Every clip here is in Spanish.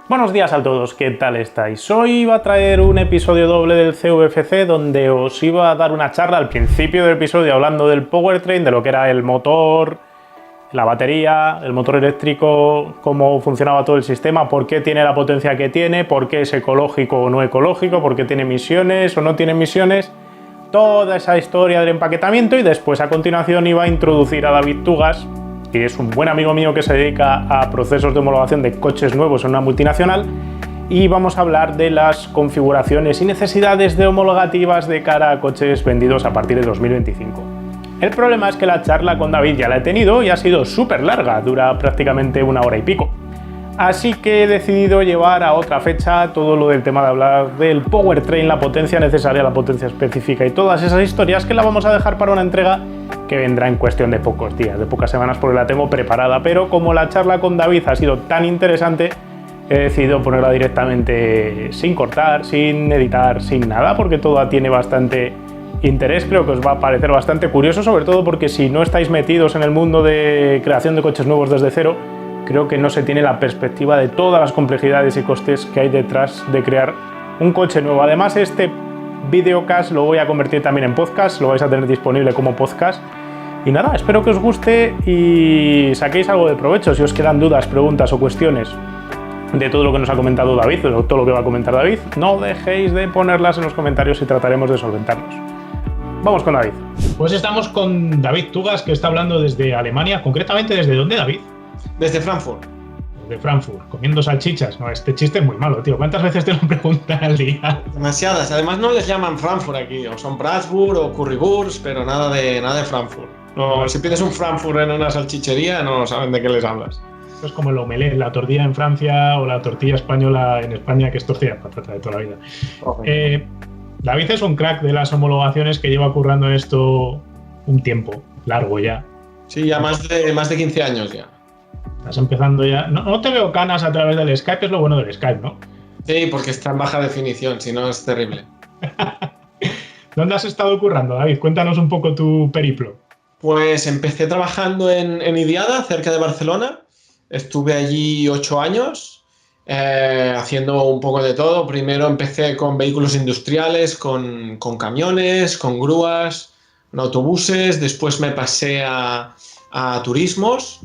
Buenos días a todos, ¿qué tal estáis? Hoy iba a traer un episodio doble del CVFC donde os iba a dar una charla al principio del episodio hablando del powertrain, de lo que era el motor, la batería, el motor eléctrico, cómo funcionaba todo el sistema, por qué tiene la potencia que tiene, por qué es ecológico o no ecológico, por qué tiene emisiones o no tiene emisiones, toda esa historia del empaquetamiento, y después a continuación iba a introducir a David Tugas, que es un buen amigo mío que se dedica a procesos de homologación de coches nuevos en una multinacional, y vamos a hablar de las configuraciones y necesidades de homologativas de cara a coches vendidos a partir de 2025. El problema es que la charla con David ya la he tenido y ha sido súper larga, dura prácticamente 1 hora y pico. Así que he decidido llevar a otra fecha todo lo del tema de hablar del powertrain, la potencia necesaria, la potencia específica y todas esas historias, que la vamos a dejar para una entrega que vendrá en cuestión de pocos días, de pocas semanas, porque la tengo preparada. Pero como la charla con David ha sido tan interesante, he decidido ponerla directamente sin cortar, sin editar, sin nada, porque toda tiene bastante interés. Creo que os va a parecer bastante curioso, sobre todo porque si no estáis metidos en el mundo de creación de coches nuevos desde cero, creo que no se tiene la perspectiva de todas las complejidades y costes que hay detrás de crear un coche nuevo. Además, este videocast lo voy a convertir también en podcast, lo vais a tener disponible como podcast. Y nada, espero que os guste y saquéis algo de provecho. Si os quedan dudas, preguntas o cuestiones de todo lo que nos ha comentado David, o todo lo que va a comentar David, no dejéis de ponerlas en los comentarios y trataremos de solventarlos. Vamos con David. Pues estamos con David Tugas, que está hablando desde Alemania. Concretamente, ¿desde dónde, David? Desde Frankfurt. Desde Frankfurt, comiendo salchichas. No, este chiste es muy malo, tío. ¿Cuántas veces te lo preguntan al día? Demasiadas. Además no les llaman Frankfurt aquí. O son Bratwurst o Currywurst, pero nada de Frankfurt. No, si pides un Frankfurt en una salchichería, no saben de qué les hablas. Esto es como el omelette, la tortilla en Francia o la tortilla española en España, que es tortilla de patata de toda la vida. David es un crack de las homologaciones, que lleva currando esto un tiempo largo ya. Sí, ya más de 15 años ya. Estás empezando ya. No te veo canas a través del Skype, es lo bueno del Skype, ¿no? Sí, porque está en baja definición, si no es terrible. ¿Dónde has estado currando, David? Cuéntanos un poco tu periplo. Pues empecé trabajando en Idiada, cerca de Barcelona. Estuve allí 8 años, haciendo un poco de todo. Primero empecé con vehículos industriales, con camiones, con grúas, con autobuses. Después me pasé a turismos.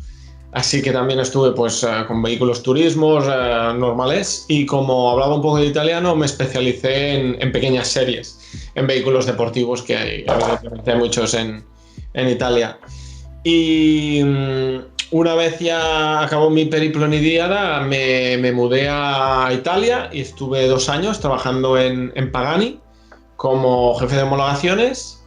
Así que también estuve pues, con vehículos turismos normales, y como hablaba un poco de italiano me especialicé en pequeñas series, en vehículos deportivos, que hay muchos en Italia. Y una vez ya acabó mi periplo en Idiada, me mudé a Italia y estuve 2 años trabajando en Pagani como jefe de homologaciones.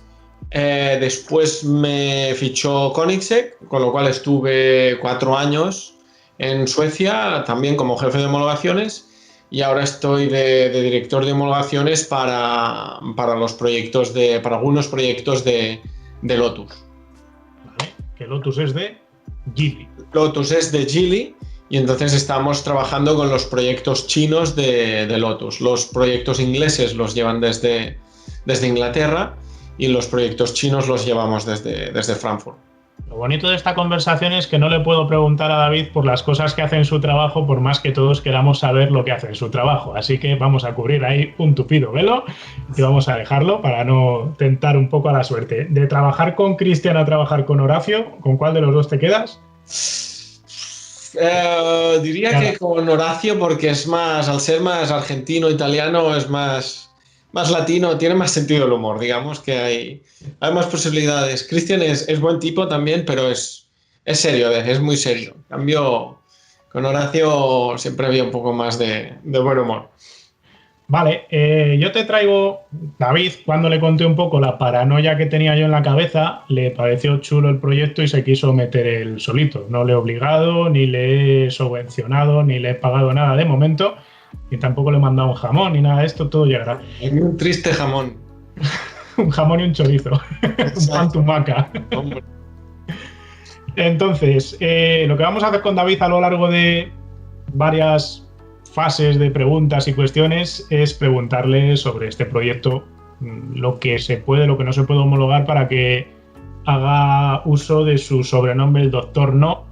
Después me fichó Koenigsegg, con lo cual estuve 4 años en Suecia, también como jefe de homologaciones, y ahora estoy de director de homologaciones para algunos proyectos de Lotus. Vale, que Lotus es de Geely. Lotus es de Geely, y entonces estamos trabajando con los proyectos chinos de Lotus. Los proyectos ingleses los llevan desde Inglaterra, y los proyectos chinos los llevamos desde Frankfurt. Lo bonito de esta conversación es que no le puedo preguntar a David por las cosas que hace en su trabajo, por más que todos queramos saber lo que hace en su trabajo. Así que vamos a cubrir ahí un tupido velo y vamos a dejarlo para no tentar un poco a la suerte. De trabajar con Cristian a trabajar con Horacio, ¿con cuál de los dos te quedas? Diría que con Horacio, porque es más, al ser más argentino, italiano, es más latino, tiene más sentido el humor, digamos que hay más posibilidades. Cristian es buen tipo también, pero es serio, es muy serio. En cambio, con Horacio siempre había un poco más de buen humor. Vale, yo te traigo, David, cuando le conté un poco la paranoia que tenía yo en la cabeza, le pareció chulo el proyecto y se quiso meter él solito. No le he obligado, ni le he subvencionado, ni le he pagado nada de momento. Y tampoco le he mandado un jamón ni nada de esto, todo llegará. Un triste jamón. Un jamón y un chorizo. Un pan tumaca. Entonces, lo que vamos a hacer con David a lo largo de varias fases de preguntas y cuestiones es preguntarle sobre este proyecto, lo que se puede, lo que no se puede homologar, para que haga uso de su sobrenombre, el Doctor No,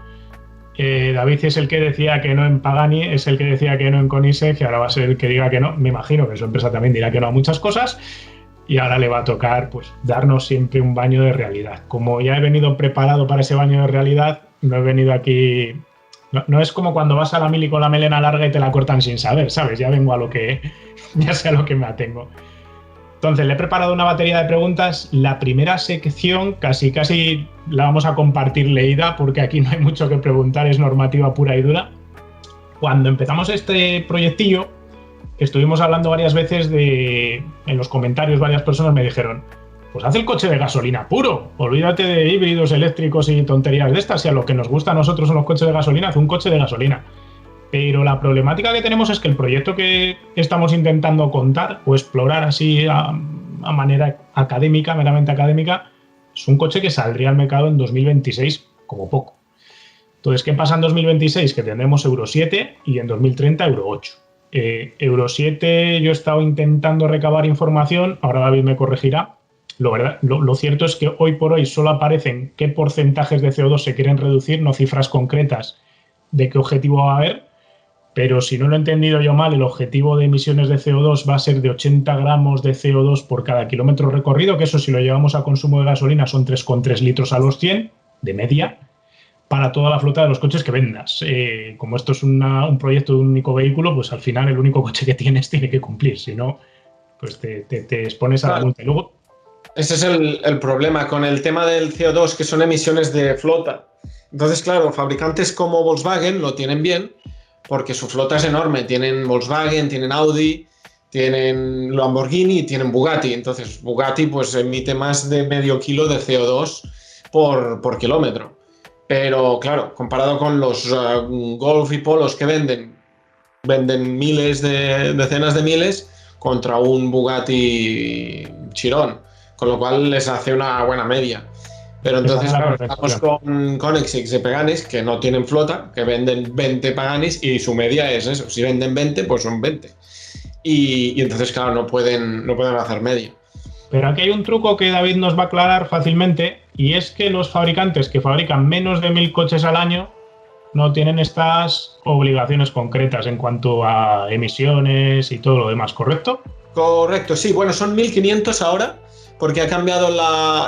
David es el que decía que no en Pagani, es el que decía que no en Koenigsegg, y ahora va a ser el que diga que no. Me imagino que su empresa también dirá que no a muchas cosas, y ahora le va a tocar pues darnos siempre un baño de realidad. Como ya he venido preparado para ese baño de realidad, no he venido aquí... No es como cuando vas a la mili con la melena larga y te la cortan sin saber, ¿sabes? Ya vengo a lo que... ya sé a lo que me atengo. Entonces, le he preparado una batería de preguntas. La primera sección casi la vamos a compartir leída porque aquí no hay mucho que preguntar, es normativa pura y dura. Cuando empezamos este proyectillo, estuvimos hablando varias veces en los comentarios varias personas me dijeron, pues haz el coche de gasolina puro, olvídate de híbridos eléctricos y tonterías de estas, si a lo que nos gusta a nosotros son los coches de gasolina, haz un coche de gasolina. Pero la problemática que tenemos es que el proyecto que estamos intentando contar o explorar así a manera académica, meramente académica, es un coche que saldría al mercado en 2026 como poco. Entonces, ¿qué pasa en 2026? Que tendremos Euro 7 y en 2030 Euro 8. Euro 7 yo he estado intentando recabar información, ahora David me corregirá. Lo cierto es que hoy por hoy solo aparecen qué porcentajes de CO2 se quieren reducir, no cifras concretas de qué objetivo va a haber. Pero si no lo he entendido yo mal, el objetivo de emisiones de CO2 va a ser de 80 gramos de CO2 por cada kilómetro recorrido, que eso si lo llevamos a consumo de gasolina son 3,3 litros a los 100, de media, para toda la flota de los coches que vendas. Como esto es un proyecto de un único vehículo, pues al final el único coche que tienes tiene que cumplir, si no, pues te expones a la multa. Y luego, ese es el problema con el tema del CO2, que son emisiones de flota. Entonces, claro, fabricantes como Volkswagen lo tienen bien, porque su flota es enorme. Tienen Volkswagen, tienen Audi, tienen Lamborghini y tienen Bugatti. Entonces, Bugatti pues emite más de medio kilo de CO2 por kilómetro. Pero, claro, comparado con los Golf y Polos que venden miles decenas de miles contra un Bugatti Chiron, con lo cual les hace una buena media. Pero entonces, claro, estamos con Koenigsegg y Paganis que no tienen flota, que venden 20 Paganis y su media es eso. Si venden 20, pues son 20. Y entonces, claro, no pueden hacer media. Pero aquí hay un truco que David nos va a aclarar fácilmente, y es que los fabricantes que fabrican menos de 1.000 coches al año no tienen estas obligaciones concretas en cuanto a emisiones y todo lo demás, ¿correcto? Correcto, sí. Bueno, son 1.500 ahora, porque ha cambiado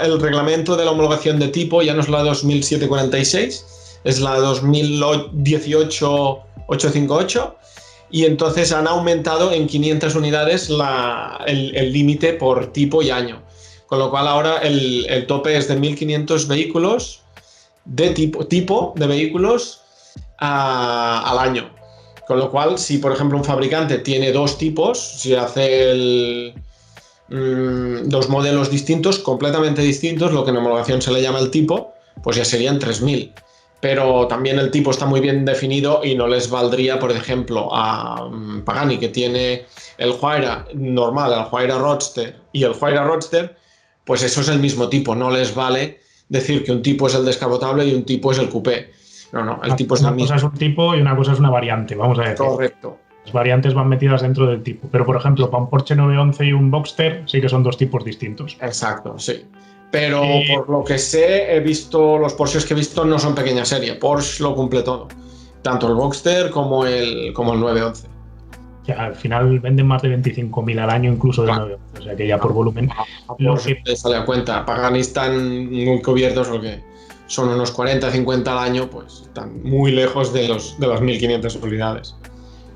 el reglamento de la homologación de tipo, ya no es la 2007-46, es la 2018-858, y entonces han aumentado en 500 unidades el límite por tipo y año. Con lo cual ahora el tope es de 1.500 vehículos, de tipo de vehículos al año. Con lo cual, si por ejemplo un fabricante tiene dos tipos, si hace dos modelos distintos, completamente distintos, lo que en homologación se le llama el tipo, pues ya serían 3.000. Pero también el tipo está muy bien definido y no les valdría, por ejemplo, a Pagani, que tiene el Huayra normal, el Huayra Roadster y el Huayra Roadster, pues eso es el mismo tipo. No les vale decir que un tipo es el descapotable y un tipo es el coupé. No, el tipo es el mismo. Una cosa es un tipo y una cosa es una variante, vamos a decir. Correcto. Las variantes van metidas dentro del tipo, pero por ejemplo, para un Porsche 911 y un Boxster sí que son dos tipos distintos. Exacto, sí. Pero por lo que sé, los Porsches que he visto no son pequeña serie. Porsche lo cumple todo, tanto el Boxster como el 911. Ya, al final venden más de 25.000 al año incluso de 911, o sea que ya por volumen. Te sale a cuenta, Pagani están muy cubiertos porque son unos 40, 50 al año, pues están muy lejos de las 1.500 unidades.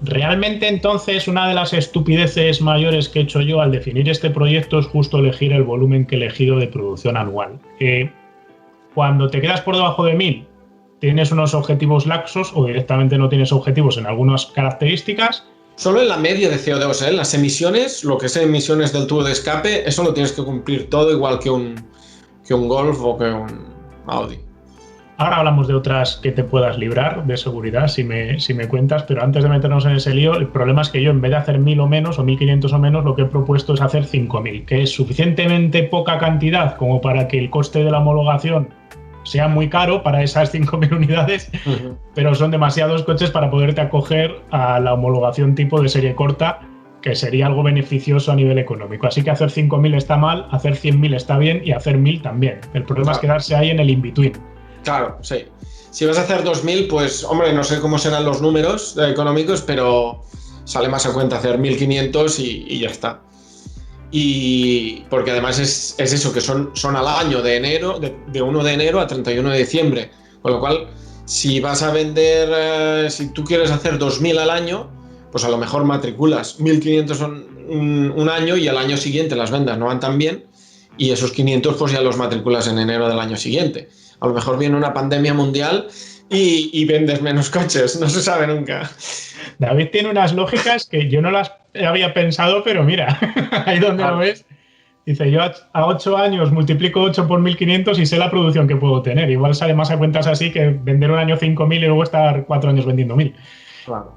Realmente, entonces, una de las estupideces mayores que he hecho yo al definir este proyecto es justo elegir el volumen que he elegido de producción anual. Cuando te quedas por debajo de 1.000, tienes unos objetivos laxos o directamente no tienes objetivos en algunas características. Solo en la media de CO2, las emisiones, lo que es emisiones del tubo de escape, eso lo tienes que cumplir todo igual que un Golf o que un Audi. Ahora hablamos de otras que te puedas librar de seguridad, si me cuentas, pero antes de meternos en ese lío, el problema es que yo en vez de hacer 1.000 o menos, o 1.500 o menos, lo que he propuesto es hacer 5.000, que es suficientemente poca cantidad como para que el coste de la homologación sea muy caro para esas 5.000 unidades, pero son demasiados coches para poderte acoger a la homologación tipo de serie corta, que sería algo beneficioso a nivel económico. Así que hacer 5.000 está mal, hacer 100.000 está bien y hacer 1.000 también. El problema es quedarse ahí en el in-between. Claro, sí. Si vas a hacer 2000, pues, hombre, no sé cómo serán los números económicos, pero sale más a cuenta hacer 1500 y ya está. Y porque además es eso, que son al año de enero, de 1 de enero a 31 de diciembre. Con lo cual, si vas a vender, si tú quieres hacer 2000 al año, pues a lo mejor matriculas 1500 un año y al año siguiente las vendas no van tan bien y esos 500 pues ya los matriculas en enero del año siguiente. A lo mejor viene una pandemia mundial y vendes menos coches, no se sabe nunca. David tiene unas lógicas que yo no las había pensado, pero mira, ahí donde lo ves, dice, yo a 8 años multiplico 8 por 1500 y sé la producción que puedo tener. Igual sale más a cuentas así que vender un año 5000 y luego estar 4 años vendiendo 1000. Claro.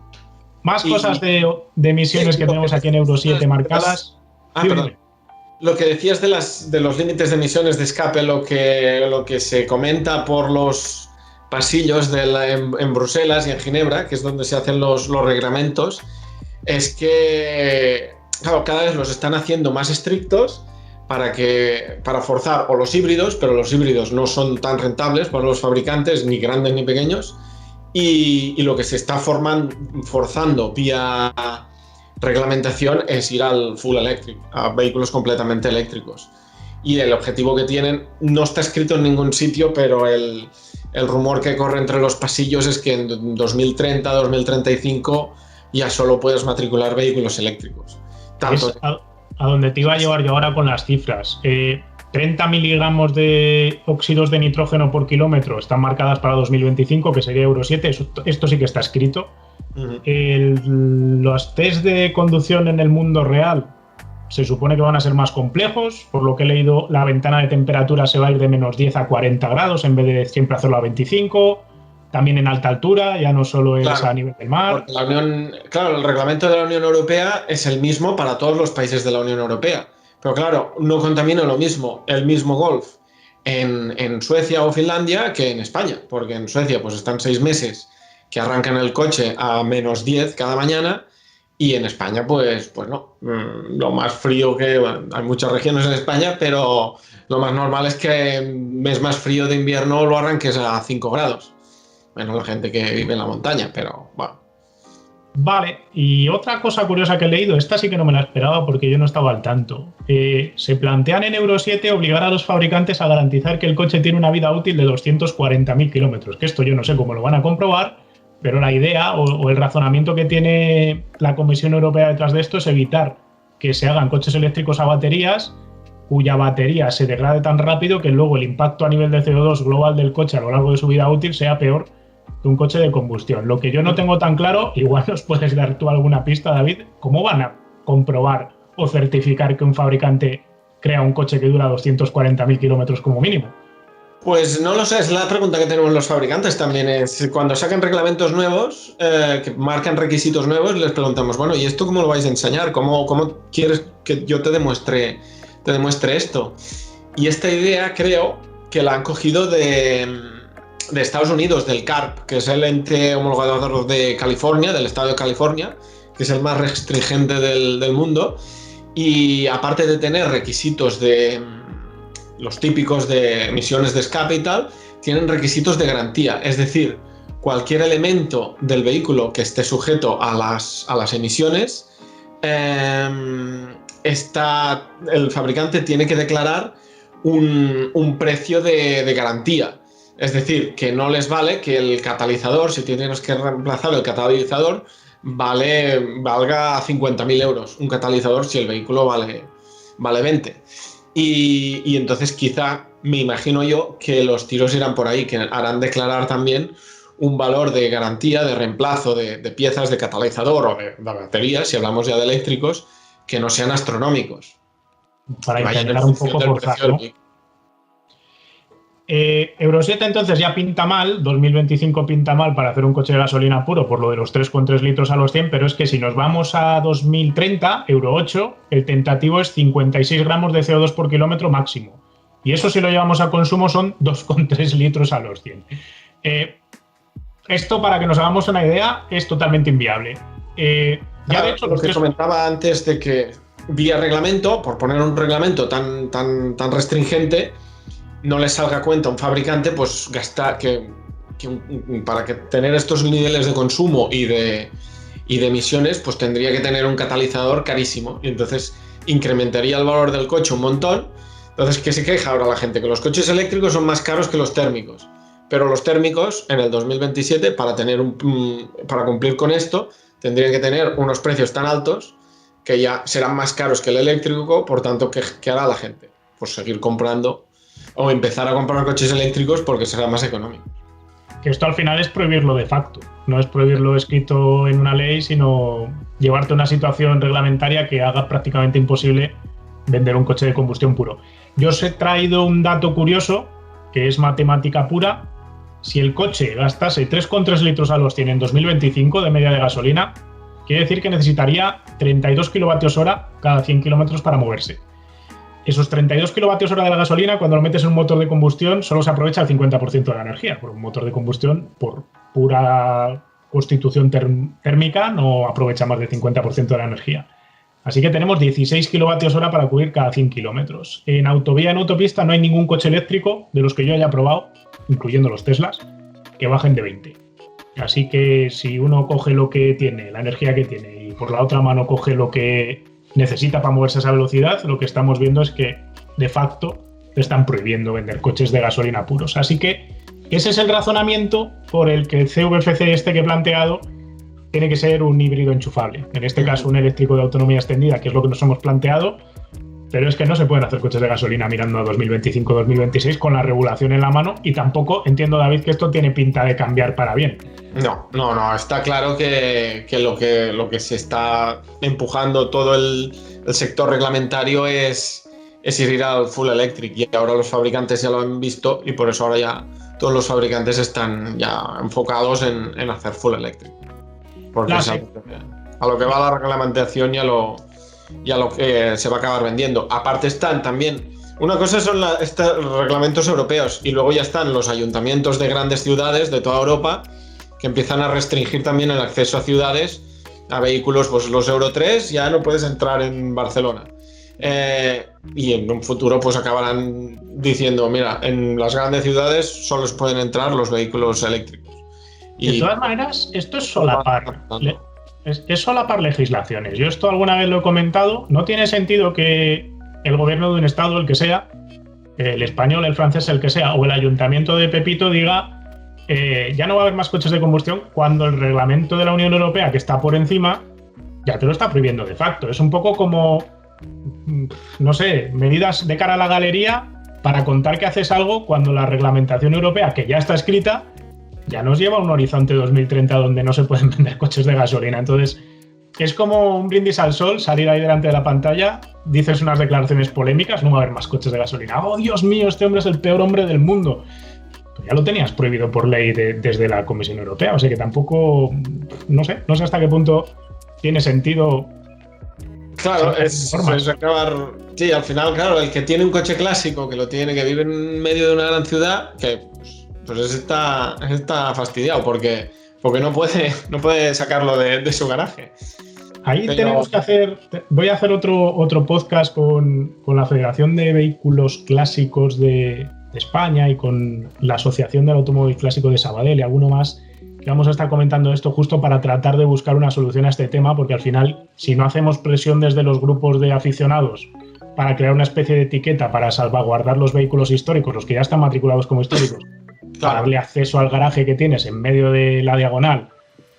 Más cosas de emisiones que tenemos aquí en Euro 7 marcadas. Perdón. Lo que decías de los límites de emisiones de escape, lo que se comenta por los pasillos en Bruselas y en Ginebra, que es donde se hacen los reglamentos, es que, claro, cada vez los están haciendo más estrictos para forzar o los híbridos, pero los híbridos no son tan rentables para los fabricantes, ni grandes ni pequeños, y lo que se está forzando vía reglamentación es ir al full electric, a vehículos completamente eléctricos. Y el objetivo que tienen no está escrito en ningún sitio, pero el rumor que corre entre los pasillos es que en 2030, 2035 ya solo puedes matricular vehículos eléctricos. Es a donde te iba a llevar yo ahora con las cifras. 30 miligramos de óxidos de nitrógeno por kilómetro están marcadas para 2025, que sería Euro 7. Esto sí que está escrito. Los test de conducción en el mundo real se supone que van a ser más complejos. Por lo que he leído, la ventana de temperatura se va a ir de menos 10 a 40 grados en vez de siempre hacerlo a 25. También en alta altura, ya no solo es a nivel del mar. Claro, el reglamento de la Unión Europea es el mismo para todos los países de la Unión Europea. Pero claro, no contamina el mismo Golf en Suecia o Finlandia que en España, porque en Suecia pues están 6 meses que arrancan el coche a menos 10 cada mañana y en España pues no. Lo más frío hay muchas regiones en España, pero lo más normal es que en mes más frío de invierno lo arranques a 5 grados. Menos la gente que vive en la montaña, pero bueno. Vale, y otra cosa curiosa que he leído, esta sí que no me la esperaba porque yo no estaba al tanto. Se plantean en Euro 7 obligar a los fabricantes a garantizar que el coche tiene una vida útil de 240.000 kilómetros, que esto yo no sé cómo lo van a comprobar, pero la idea o el razonamiento que tiene la Comisión Europea detrás de esto es evitar que se hagan coches eléctricos a baterías cuya batería se degrade tan rápido que luego el impacto a nivel de CO2 global del coche a lo largo de su vida útil sea peor que un coche de combustión. Lo que yo no tengo tan claro, igual nos puedes dar tú alguna pista, David, ¿cómo van a comprobar o certificar que un fabricante crea un coche que dura 240.000 kilómetros como mínimo? Pues no lo sé, es la pregunta que tenemos los fabricantes también. Es cuando sacan reglamentos nuevos, que marcan requisitos nuevos, les preguntamos, bueno, ¿y esto cómo lo vais a enseñar? ¿Cómo quieres que yo te demuestre esto? Y esta idea creo que la han cogido de Estados Unidos, del CARB, que es el ente homologador de California, del estado de California, que es el más restringente del mundo. Y aparte de tener requisitos de los típicos de emisiones de escape y tal, tienen requisitos de garantía. Es decir, cualquier elemento del vehículo que esté sujeto a las emisiones, el fabricante tiene que declarar un precio de garantía. Es decir, que no les vale que el catalizador, si tienes que reemplazar el catalizador, valga 50.000 euros. Un catalizador si el vehículo vale 20. Y entonces quizá, me imagino yo, que los tiros irán por ahí, que harán declarar también un valor de garantía, de reemplazo de piezas de catalizador o de baterías, si hablamos ya de eléctricos, que no sean astronómicos. Para intentar un poco forzar, ¿no? Euro 7 entonces ya pinta mal, 2025 pinta mal para hacer un coche de gasolina puro por lo de los 3,3 litros a los 100, pero es que si nos vamos a 2030, Euro 8, el tentativo es 56 gramos de CO2 por kilómetro máximo. Y eso si lo llevamos a consumo son 2,3 litros a los 100. Esto, para que nos hagamos una idea, es totalmente inviable. Ya de hecho, lo que comentaba antes de que vía reglamento, por poner un reglamento tan restringente, no les salga a cuenta a un fabricante pues gastar, que para que tener estos niveles de consumo y de emisiones, pues tendría que tener un catalizador carísimo. Y entonces incrementaría el valor del coche un montón. Entonces, ¿qué se queja ahora la gente? Que los coches eléctricos son más caros que los térmicos. Pero los térmicos, en el 2027, para cumplir con esto, tendrían que tener unos precios tan altos que ya serán más caros que el eléctrico. Por tanto, ¿qué hará la gente? Pues seguir comprando o empezar a comprar coches eléctricos porque será más económico. Que esto al final es prohibirlo de facto. No es prohibirlo escrito en una ley, sino llevarte a una situación reglamentaria que haga prácticamente imposible vender un coche de combustión puro. Yo os he traído un dato curioso, que es matemática pura. Si el coche gastase 3,3 litros a los 100 en 2025 de media de gasolina, quiere decir que necesitaría 32 kilovatios hora cada 100 kilómetros para moverse. Esos 32 kilovatios hora de la gasolina, cuando lo metes en un motor de combustión, solo se aprovecha el 50% de la energía. Por un motor de combustión, por pura constitución térmica, no aprovecha más del 50% de la energía. Así que tenemos 16 kilovatios hora para cubrir cada 100 kilómetros. En autovía, en autopista, no hay ningún coche eléctrico de los que yo haya probado, incluyendo los Teslas, que bajen de 20. Así que si uno coge lo que tiene, la energía que tiene, y por la otra mano coge lo que necesita para moverse a esa velocidad, lo que estamos viendo es que, de facto, están prohibiendo vender coches de gasolina puros. Así que ese es el razonamiento por el que el CVFC que he planteado tiene que ser un híbrido enchufable. En este caso, un eléctrico de autonomía extendida, que es lo que nos hemos planteado, pero es que no se pueden hacer coches de gasolina mirando a 2025-2026 con la regulación en la mano, y tampoco entiendo, David, que esto tiene pinta de cambiar para bien. No, está claro que lo que se está empujando todo el sector reglamentario es ir al full electric, y ahora los fabricantes ya lo han visto, y por eso ahora ya todos los fabricantes están ya enfocados en hacer full electric. Porque es a lo que va la reglamentación y a lo que se va a acabar vendiendo. Aparte están también, una cosa son estos reglamentos europeos, y luego ya están los ayuntamientos de grandes ciudades de toda Europa que empiezan a restringir también el acceso a ciudades a vehículos, pues los Euro 3 ya no puedes entrar en Barcelona. Y en un futuro pues acabarán diciendo, mira, en las grandes ciudades solo pueden entrar los vehículos eléctricos. De todas maneras, esto es solapar. Es solapar legislaciones. Yo esto alguna vez lo he comentado. No tiene sentido que el gobierno de un estado, el que sea, el español, el francés, el que sea, o el ayuntamiento de Pepito diga ya no va a haber más coches de combustión, cuando el reglamento de la Unión Europea, que está por encima, ya te lo está prohibiendo de facto. Es un poco como, no sé, medidas de cara a la galería para contar que haces algo cuando la reglamentación europea, que ya está escrita, ya nos lleva a un horizonte 2030 donde no se pueden vender coches de gasolina. Entonces, es como un brindis al sol, salir ahí delante de la pantalla, dices unas declaraciones polémicas, no va a haber más coches de gasolina. ¡Oh, Dios mío, este hombre es el peor hombre del mundo! Pues ya lo tenías prohibido por ley desde la Comisión Europea, o sea que tampoco, no sé hasta qué punto tiene sentido. Claro, es acabar. Sí, al final, claro, el que tiene un coche clásico, que vive en medio de una gran ciudad, que pues está fastidiado porque no puede sacarlo de su garaje. Ahí tenemos que hacer. Voy a hacer otro podcast con la Federación de Vehículos Clásicos de España y con la Asociación del Automóvil Clásico de Sabadell y alguno más, que vamos a estar comentando esto justo para tratar de buscar una solución a este tema, porque al final, si no hacemos presión desde los grupos de aficionados para crear una especie de etiqueta para salvaguardar los vehículos históricos, los que ya están matriculados como históricos, para darle acceso al garaje que tienes en medio de la Diagonal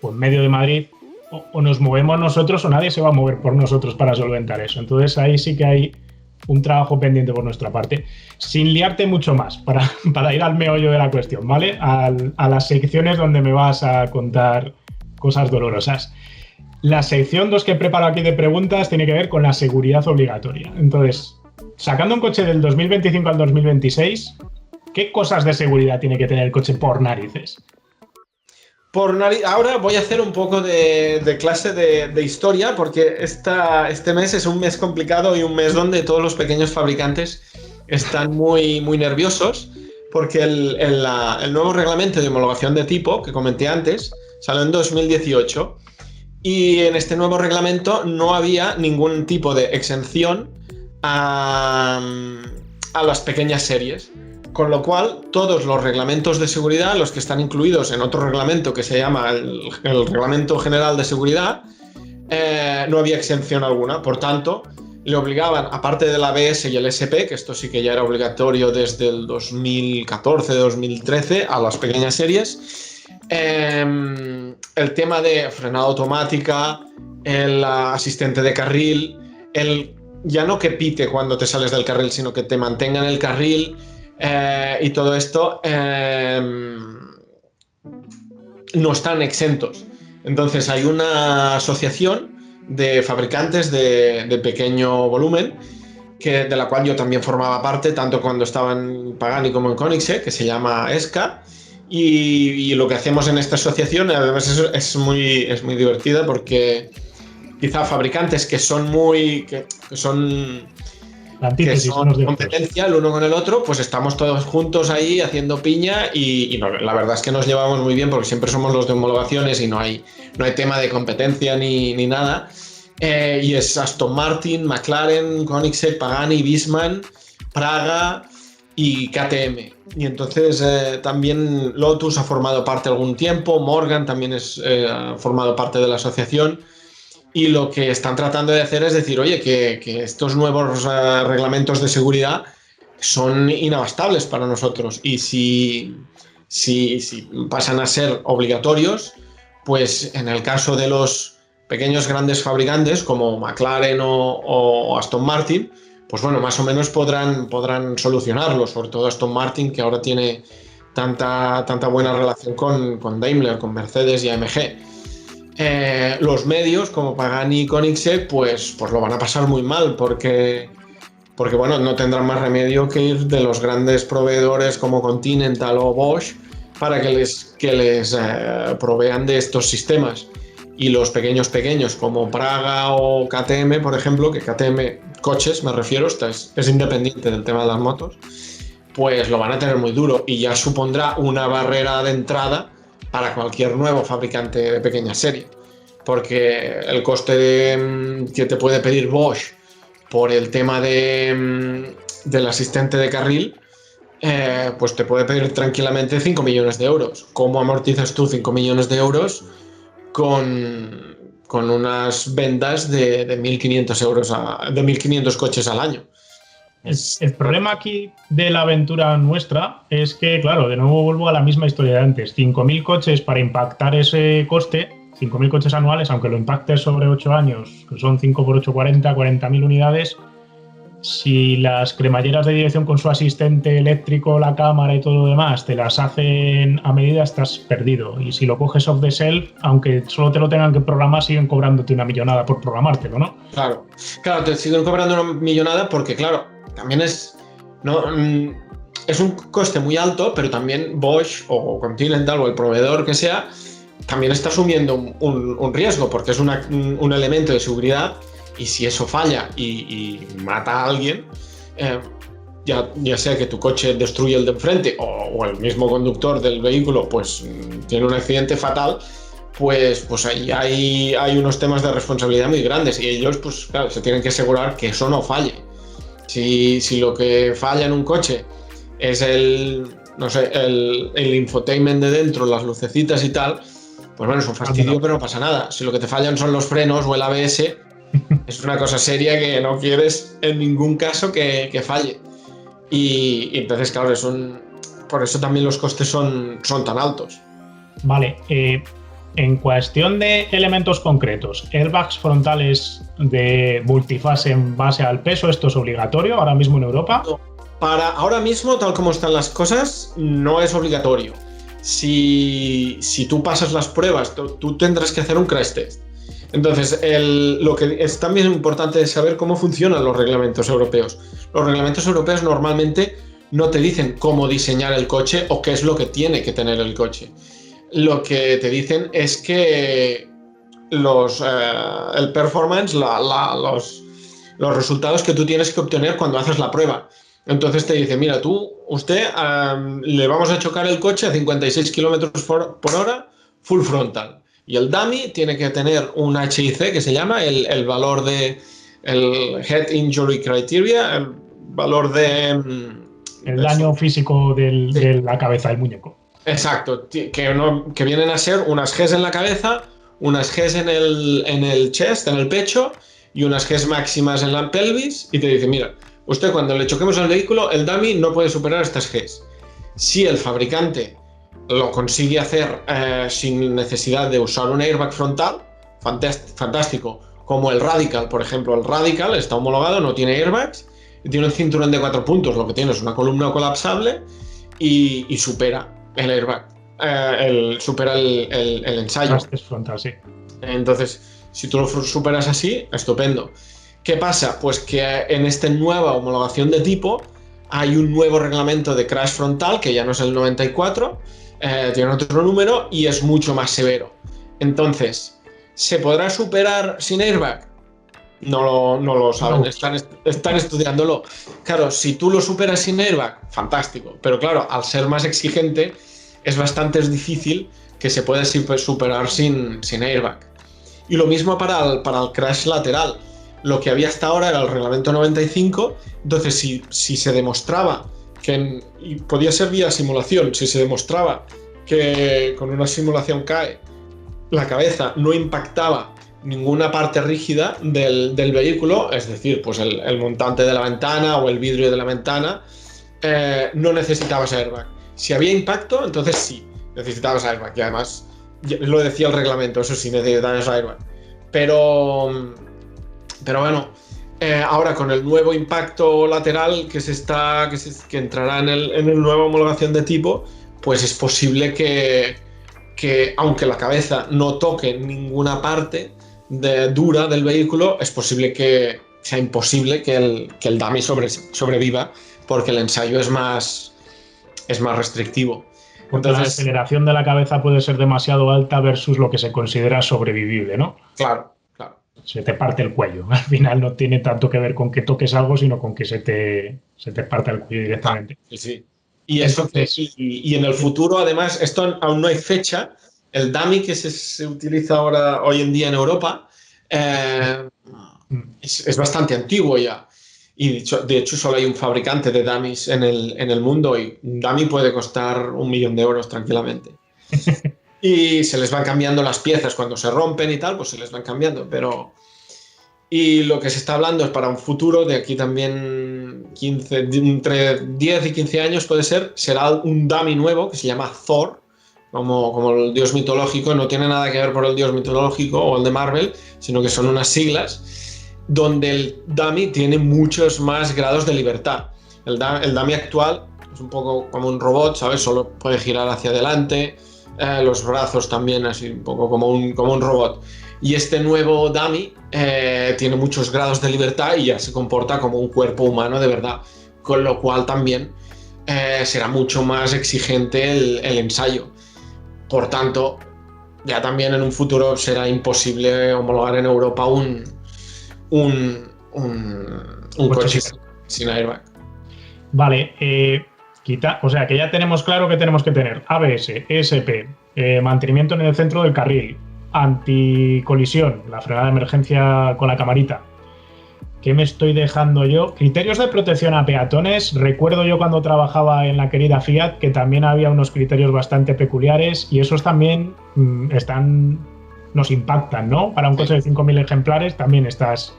o en medio de Madrid, o nos movemos nosotros o nadie se va a mover por nosotros para solventar eso. Entonces ahí sí que hay un trabajo pendiente por nuestra parte. Sin liarte mucho más, para ir al meollo de la cuestión, ¿vale? A las secciones donde me vas a contar cosas dolorosas. La sección 2 que he preparado aquí de preguntas tiene que ver con la seguridad obligatoria. Entonces, sacando un coche del 2025 al 2026, ¿qué cosas de seguridad tiene que tener el coche por narices? Ahora voy a hacer un poco de clase de historia, porque este mes es un mes complicado y un mes donde todos los pequeños fabricantes están muy, muy nerviosos, porque el nuevo reglamento de homologación de tipo que comenté antes salió en 2018, y en este nuevo reglamento no había ningún tipo de exención a las pequeñas series. Con lo cual, todos los reglamentos de seguridad, los que están incluidos en otro reglamento que se llama el Reglamento General de Seguridad, no había exención alguna. Por tanto, le obligaban, aparte del ABS y el SP, que esto sí que ya era obligatorio desde el 2014-2013 a las pequeñas series, el tema de frenada automática, el asistente de carril, ya no que pite cuando te sales del carril, sino que te mantenga en el carril, y todo esto no están exentos. Entonces hay una asociación de fabricantes de pequeño volumen, de la cual yo también formaba parte, tanto cuando estaba en Pagani como en Koenigsegg, que se llama ESCA, y lo que hacemos en esta asociación además es muy divertida, porque quizá fabricantes que son competencia el uno con el otro, pues estamos todos juntos ahí haciendo piña, y la verdad es que nos llevamos muy bien, porque siempre somos los de homologaciones y no hay tema de competencia ni nada. Y es Aston Martin, McLaren, Koenigsegg, Pagani, Viessmann, Praga y KTM. Y entonces también Lotus ha formado parte algún tiempo, Morgan también ha formado parte de la asociación. Y lo que están tratando de hacer es decir, oye, que estos nuevos reglamentos de seguridad son inabastables para nosotros, y si pasan a ser obligatorios, pues en el caso de los pequeños grandes fabricantes como McLaren o Aston Martin, pues bueno, más o menos podrán solucionarlo, sobre todo Aston Martin, que ahora tiene tanta buena relación con Daimler, con Mercedes y AMG. Los medios como Pagani y Koenigsegg pues lo van a pasar muy mal, porque bueno, no tendrán más remedio que ir de los grandes proveedores como Continental o Bosch para que les provean de estos sistemas. Y los pequeños como Praga o KTM, por ejemplo, que KTM coches me refiero, es independiente del tema de las motos, pues lo van a tener muy duro, y ya supondrá una barrera de entrada para cualquier nuevo fabricante de pequeña serie, porque el coste que te puede pedir Bosch por el tema del asistente de carril, pues te puede pedir tranquilamente 5 millones de euros. ¿Cómo amortizas tú 5 millones de euros con unas ventas de 1.500 euros de 1.500 coches al año? El problema aquí de la aventura nuestra es que, claro, de nuevo vuelvo a la misma historia de antes. 5.000 coches para impactar ese coste, 5.000 coches anuales, aunque lo impactes sobre 8 años, que son 5 por 8, 40.000 unidades. Si las cremalleras de dirección con su asistente eléctrico, la cámara y todo lo demás te las hacen a medida, estás perdido. Y si lo coges off the shelf, aunque solo te lo tengan que programar, siguen cobrándote una millonada por programártelo, ¿no? Claro, te siguen cobrando una millonada porque, claro, también es un coste muy alto, pero también Bosch o Continental o el proveedor que sea también está asumiendo un riesgo, porque es un elemento de seguridad, y si eso falla y mata a alguien, ya sea que tu coche destruye el de enfrente o el mismo conductor del vehículo pues tiene un accidente fatal, pues ahí hay unos temas de responsabilidad muy grandes, y ellos pues claro, se tienen que asegurar que eso no falle. Si lo que falla en un coche es el infotainment de dentro, las lucecitas y tal, pues bueno, es un fastidio, pero no pasa nada. Si lo que te fallan son los frenos o el ABS, es una cosa seria que no quieres en ningún caso que falle. Y entonces, claro, por eso también los costes son tan altos. Vale, en cuestión de elementos concretos, airbags frontales de multifase en base al peso, ¿esto es obligatorio ahora mismo en Europa? No, ahora mismo, tal como están las cosas, no es obligatorio. Si tú pasas las pruebas, tú tendrás que hacer un crash test. Entonces, lo que es también importante es saber cómo funcionan los reglamentos europeos. Los reglamentos europeos normalmente no te dicen cómo diseñar el coche o qué es lo que tiene que tener el coche. Lo que te dicen es que el performance, los resultados que tú tienes que obtener cuando haces la prueba. Entonces te dice, mira, usted le vamos a chocar el coche a 56 km por hora, full frontal. Y el dummy tiene que tener un HIC, que se llama el valor de el Head Injury Criteria, el valor de El daño físico de la cabeza del muñeco. Exacto, que vienen a ser unas Gs en la cabeza, unas Gs en el chest, en el pecho, y unas Gs máximas en la pelvis, y te dice, mira, usted cuando le choquemos al vehículo, el dummy no puede superar estas Gs. Si el fabricante lo consigue hacer sin necesidad de usar un airbag frontal, fantástico, como el Radical, por ejemplo. El Radical está homologado, no tiene airbags, y tiene un cinturón de 4 puntos, lo que tiene es una columna colapsable y supera el airbag, supera el ensayo. Es frontal, sí. Entonces, si tú lo superas así, estupendo. ¿Qué pasa? Pues que en esta nueva homologación de tipo hay un nuevo reglamento de crash frontal, que ya no es el 94, tiene otro número y es mucho más severo. Entonces, ¿se podrá superar sin airbag? No lo saben, están estudiándolo. Claro, si tú lo superas sin airbag, fantástico. Pero claro, al ser más exigente, es bastante difícil que se pueda superar sin airbag. Y lo mismo para el crash lateral. Lo que había hasta ahora era el reglamento 95, entonces si se demostraba y podía ser vía simulación, si se demostraba que con una simulación CAE la cabeza no impactaba ninguna parte rígida del vehículo, es decir, pues el montante de la ventana o el vidrio de la ventana, no necesitabas airbag. Si había impacto, entonces sí, necesitabas airbag, y además lo decía el reglamento, eso sí, necesitabas airbag. Pero bueno, ahora con el nuevo impacto lateral que entrará en el nueva homologación de tipo, pues es posible que aunque la cabeza no toque ninguna parte dura del vehículo, es posible que sea imposible que el dummy sobreviva, porque el ensayo es más restrictivo. Porque entonces, la aceleración de la cabeza puede ser demasiado alta versus lo que se considera sobrevivible, ¿no? Claro. Se te parte el cuello. Al final no tiene tanto que ver con que toques algo, sino con que se te parte el cuello directamente. Sí. Y en el futuro, además, esto aún no hay fecha. El dummy que se utiliza hoy en día en Europa es bastante antiguo ya. Y de hecho solo hay un fabricante de dummies en el mundo, y un dummy puede costar €1.000.000 tranquilamente. Y se les van cambiando las piezas cuando se rompen y tal, pues se les van cambiando. Y lo que se está hablando es para un futuro, de aquí también entre 10 y 15 años puede ser, será un dummy nuevo que se llama Thor, como el dios mitológico. No tiene nada que ver por el dios mitológico o el de Marvel, sino que son unas siglas, donde el dummy tiene muchos más grados de libertad. El dummy actual es un poco como un robot, ¿sabes? Solo puede girar hacia adelante, los brazos también así un poco como un robot. Y este nuevo dummy tiene muchos grados de libertad y ya se comporta como un cuerpo humano de verdad, con lo cual también será mucho más exigente el ensayo. Por tanto, ya también en un futuro será imposible homologar en Europa un coche sin airbag. Vale, o sea que ya tenemos claro que tenemos que tener ABS, ESP, mantenimiento en el centro del carril, anticolisión, la frenada de emergencia con la camarita. ¿Qué me estoy dejando yo? Criterios de protección a peatones. Recuerdo yo cuando trabajaba en la querida Fiat que también había unos criterios bastante peculiares, y esos también nos impactan, ¿no? Para un coche de 5.000 ejemplares también estás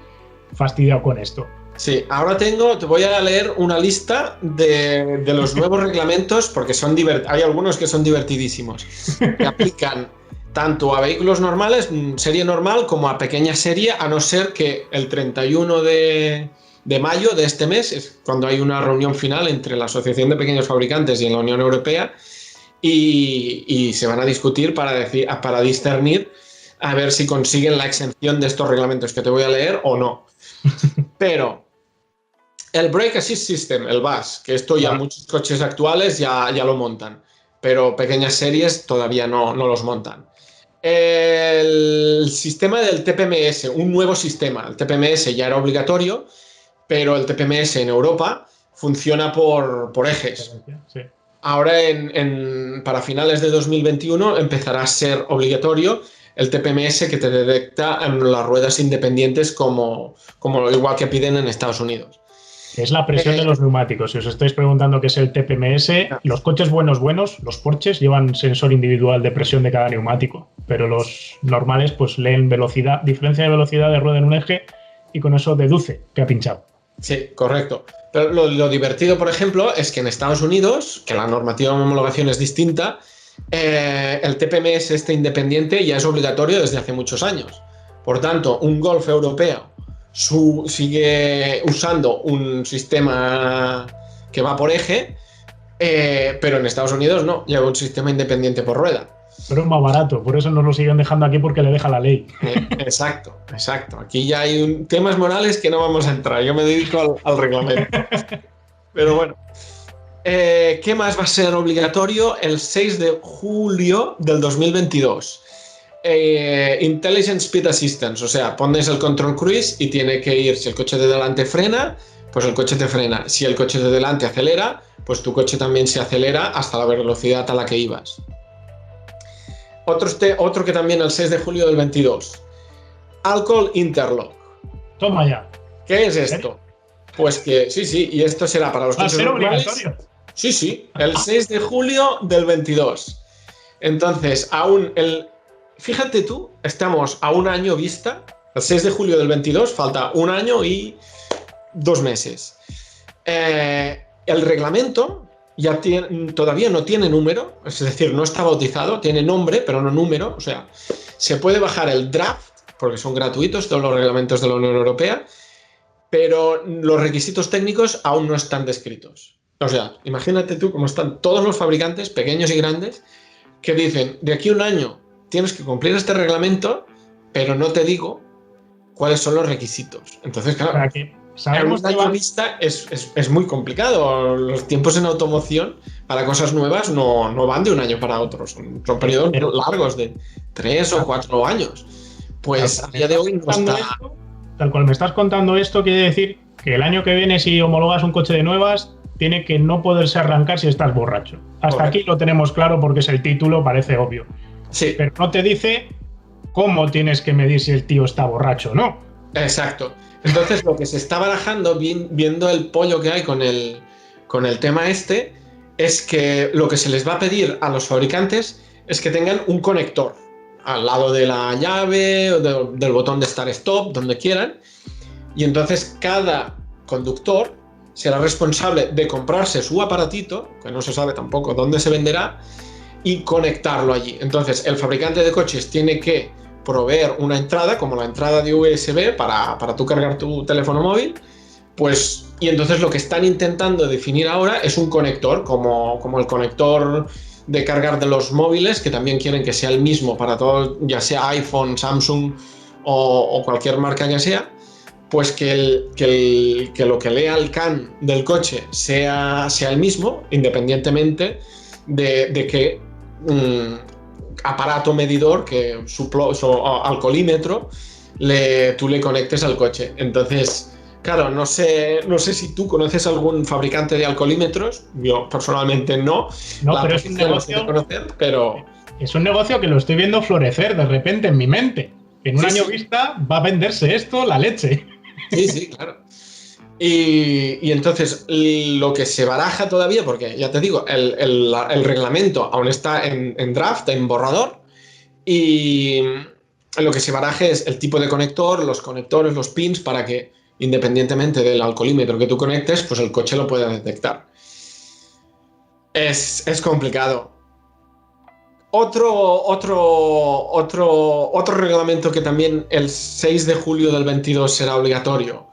fastidiado con esto. Sí, ahora te voy a leer una lista de los nuevos reglamentos, porque hay algunos que son divertidísimos, que aplican tanto a vehículos normales, serie normal, como a pequeña serie, a no ser que el 31 de mayo de este mes, es cuando hay una reunión final entre la Asociación de Pequeños Fabricantes y la Unión Europea, y se van a discutir para discernir a ver si consiguen la exención de estos reglamentos que te voy a leer o no. Pero el Brake Assist System, el BAS, que esto ya muchos coches actuales ya lo montan, pero pequeñas series todavía no los montan. El sistema del TPMS, un nuevo sistema. El TPMS ya era obligatorio, pero el TPMS en Europa funciona por ejes. Sí. Ahora, para finales de 2021, empezará a ser obligatorio el TPMS, que te detecta en las ruedas independientes, como igual que piden en Estados Unidos. Es la presión de los neumáticos. Si os estáis preguntando qué es el TPMS, los coches buenos, los Porsches, llevan sensor individual de presión de cada neumático, pero los normales pues leen velocidad, diferencia de velocidad de rueda en un eje y con eso deduce que ha pinchado. Sí, correcto. Pero lo divertido, por ejemplo, es que en Estados Unidos, que la normativa de homologación es distinta, el TPMS independiente ya es obligatorio desde hace muchos años. Por tanto, un Golf europeo sigue usando un sistema que va por eje, pero en Estados Unidos no, lleva un sistema independiente por rueda. Pero es más barato, por eso nos lo siguen dejando aquí porque le deja la ley. Exacto. Aquí ya hay temas morales que no vamos a entrar, yo me dedico al reglamento. Pero bueno. ¿Qué más va a ser obligatorio? El 6 de julio del 2022. Intelligent Speed Assistance, o sea, pones el control cruise y tiene que ir, si el coche de delante frena, pues el coche te frena. Si el coche de delante acelera, pues tu coche también se acelera hasta la velocidad a la que ibas. Otro que también el 6 de julio del 22. Alcohol Interlock. Toma ya. ¿Qué es esto? Pues que sí, y esto será para los coches normales. Obligatorio. Sí, el 6 de julio del 22. Entonces, fíjate tú, estamos a un año vista. El 6 de julio del 22, falta un año y 2 meses. El reglamento todavía no tiene número, es decir, no está bautizado, tiene nombre, pero no número. O sea, se puede bajar el draft, porque son gratuitos todos los reglamentos de la Unión Europea, pero los requisitos técnicos aún no están descritos. O sea, imagínate tú cómo están todos los fabricantes, pequeños y grandes, que dicen, de aquí a un año tienes que cumplir este reglamento, pero no te digo cuáles son los requisitos. Entonces, claro, en un año vista es muy complicado. Los tiempos en automoción para cosas nuevas no van de un año para otro, son periodos largos de 3 o 4 años. Pues a día de hoy no está... Tal cual me estás contando esto, quiere decir que el año que viene, si homologas un coche de nuevas, tiene que no poderse arrancar si estás borracho. Hasta aquí lo tenemos claro porque es el título, parece obvio. Sí. Pero no te dice cómo tienes que medir si el tío está borracho o no. Exacto. Entonces, lo que se está barajando, viendo el pollo que hay con el tema es que lo que se les va a pedir a los fabricantes es que tengan un conector al lado de la llave o del botón de start-stop, donde quieran, y entonces cada conductor será responsable de comprarse su aparatito, que no se sabe tampoco dónde se venderá, y conectarlo allí. Entonces el fabricante de coches tiene que proveer una entrada, como la entrada de USB para tú cargar tu teléfono móvil, pues, y entonces lo que están intentando definir ahora es un conector, como el conector de cargar de los móviles, que también quieren que sea el mismo para todos, ya sea iPhone, Samsung o cualquier marca que sea, pues que lo que lea el CAN del coche sea el mismo, independientemente de qué aparato medidor, que su alcoholímetro, tú le conectes al coche. Entonces, claro, no sé si tú conoces algún fabricante de alcoholímetros. Yo personalmente no. Pero es un negocio. Pero es un negocio que lo estoy viendo florecer de repente en mi mente. En un año vista va a venderse esto, la leche. Sí, claro. Y entonces lo que se baraja todavía, porque ya te digo, el reglamento aún está en draft, en borrador, y lo que se baraja es el tipo de conector, los conectores, los pins, para que independientemente del alcoholímetro que tú conectes, pues el coche lo pueda detectar. Es complicado. Otro reglamento que también el 6 de julio del 22 será obligatorio.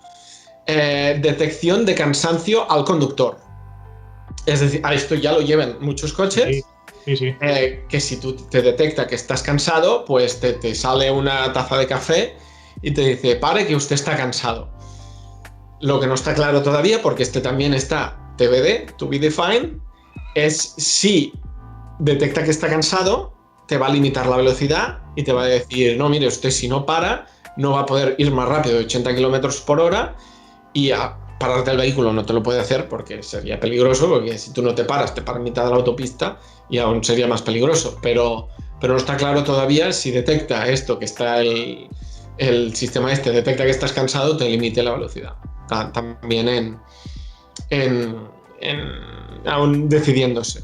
Detección de cansancio al conductor. Es decir, a esto ya lo llevan muchos coches. Sí. Que si tú te detecta que estás cansado, pues te sale una taza de café y te dice, pare, que usted está cansado. Lo que no está claro todavía, porque también está TBD, to be defined, es si detecta que está cansado, te va a limitar la velocidad y te va a decir, no, mire, usted si no para, no va a poder ir más rápido de 80 km por hora, y a pararte el vehículo no te lo puede hacer porque sería peligroso, porque si tú no te paras, te para en mitad de la autopista y aún sería más peligroso. Pero no está claro todavía si detecta esto, que está el sistema detecta que estás cansado, te limite la velocidad. También aún decidiéndose.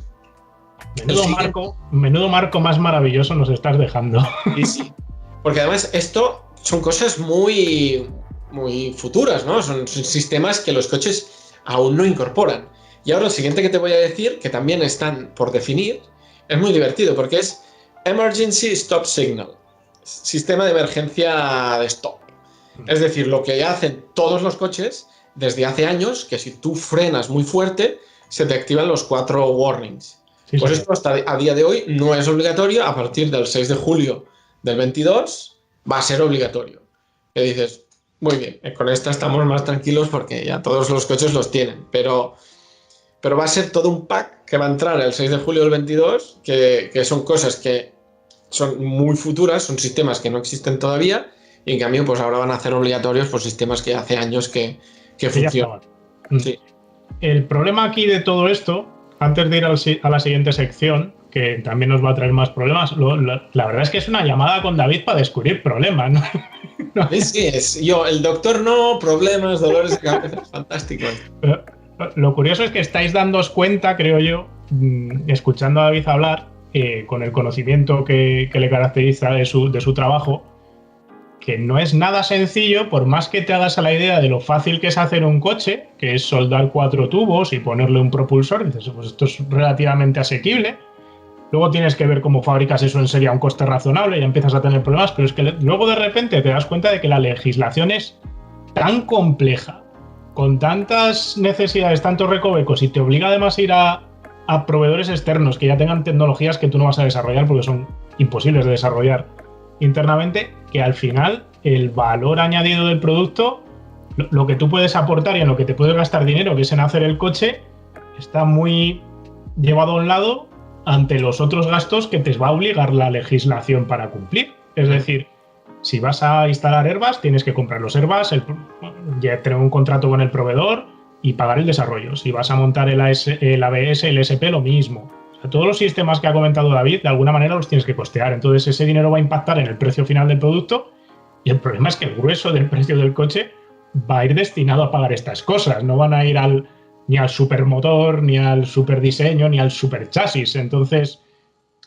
Menudo marco más maravilloso nos estás dejando. Sí. Porque además esto son cosas muy, muy futuras, ¿no? Son sistemas que los coches aún no incorporan. Y ahora lo siguiente que te voy a decir, que también están por definir, es muy divertido porque es Emergency Stop Signal, sistema de emergencia de stop. Es decir, lo que hacen todos los coches desde hace años, que si tú frenas muy fuerte, se te activan los 4 warnings. Sí, pues sí. esto hasta a día de hoy no es obligatorio, a partir del 6 de julio del 22 va a ser obligatorio. Y dices, muy bien, con esta estamos más tranquilos porque ya todos los coches los tienen, pero va a ser todo un pack que va a entrar el 6 de julio del 22, que son cosas que son muy futuras, son sistemas que no existen todavía, y en cambio pues ahora van a hacer obligatorios por sistemas que hace años que funcionan. Sí. El problema aquí de todo esto, antes de ir a la siguiente sección, que también nos va a traer más problemas, la verdad es que es una llamada con David para descubrir problemas, ¿no? Sí, es yo, el doctor no, problemas, dolores de cabeza, fantástico. Pero lo curioso es que estáis dándoos cuenta, creo yo, escuchando a David hablar, con el conocimiento que le caracteriza de su trabajo, que no es nada sencillo, por más que te hagas a la idea de lo fácil que es hacer un coche, que es soldar 4 tubos y ponerle un propulsor, dices, pues esto es relativamente asequible. Luego tienes que ver cómo fabricas eso en serie a un coste razonable y ya empiezas a tener problemas, pero es que luego de repente te das cuenta de que la legislación es tan compleja, con tantas necesidades, tantos recovecos, y te obliga además a ir a proveedores externos que ya tengan tecnologías que tú no vas a desarrollar porque son imposibles de desarrollar internamente, que al final el valor añadido del producto, lo que tú puedes aportar y en lo que te puedes gastar dinero, que es en hacer el coche, está muy llevado a un lado ante los otros gastos que te va a obligar la legislación para cumplir. Es decir, si vas a instalar Airbus, tienes que comprar los Airbus, ya tener un contrato con el proveedor y pagar el desarrollo. Si vas a montar el ABS, el SP, lo mismo. O sea, todos los sistemas que ha comentado David, de alguna manera los tienes que costear. Entonces ese dinero va a impactar en el precio final del producto y el problema es que el grueso del precio del coche va a ir destinado a pagar estas cosas. No van a ir ni al supermotor, ni al superdiseño, ni al superchasis. Entonces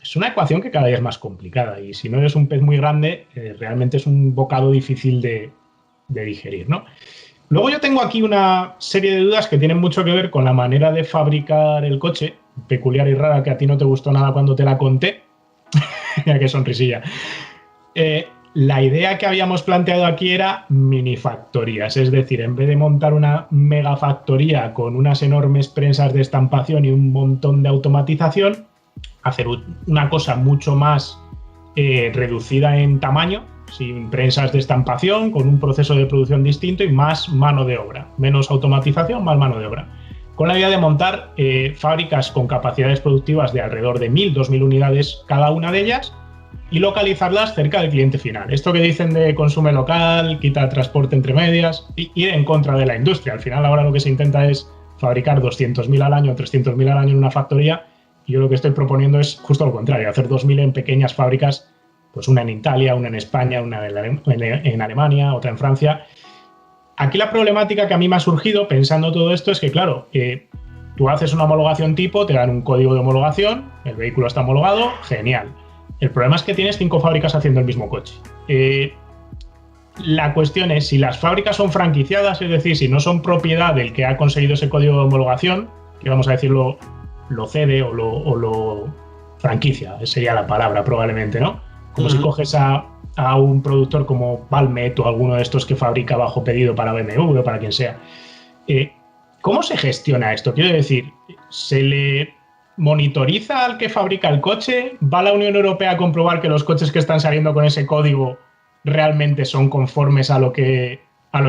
es una ecuación que cada día es más complicada y si no eres un pez muy grande, realmente es un bocado difícil de digerir, ¿no? Luego yo tengo aquí una serie de dudas que tienen mucho que ver con la manera de fabricar el coche, peculiar y rara, que a ti no te gustó nada cuando te la conté. Mira qué sonrisilla. La idea que habíamos planteado aquí era minifactorías, es decir, en vez de montar una megafactoría con unas enormes prensas de estampación y un montón de automatización, hacer una cosa mucho más reducida en tamaño, sin prensas de estampación, con un proceso de producción distinto y más mano de obra. Menos automatización, más mano de obra. Con la idea de montar fábricas con capacidades productivas de alrededor de 1.000, 2.000 unidades cada una de ellas y localizarlas cerca del cliente final. Esto que dicen de consume local, quita transporte entre medias, y ir en contra de la industria. Al final ahora lo que se intenta es fabricar 200.000 al año, 300.000 al año en una factoría, y yo lo que estoy proponiendo es justo lo contrario, hacer 2.000 en pequeñas fábricas, pues una en Italia, una en España, una en Alemania, otra en Francia. Aquí la problemática que a mí me ha surgido pensando todo esto es que, claro, tú haces una homologación tipo, te dan un código de homologación, el vehículo está homologado, genial. El problema es que tienes 5 fábricas haciendo el mismo coche. La cuestión es si las fábricas son franquiciadas, es decir, si no son propiedad del que ha conseguido ese código de homologación, que vamos a decirlo, lo cede o lo franquicia, sería la palabra probablemente, ¿no? Como si coges a un productor como Valmet o alguno de estos que fabrica bajo pedido para BMW o para quien sea. ¿Cómo se gestiona esto? Quiero decir, ¿se le monitoriza al que fabrica el coche? ¿Va la Unión Europea a comprobar que los coches que están saliendo con ese código realmente son conformes a lo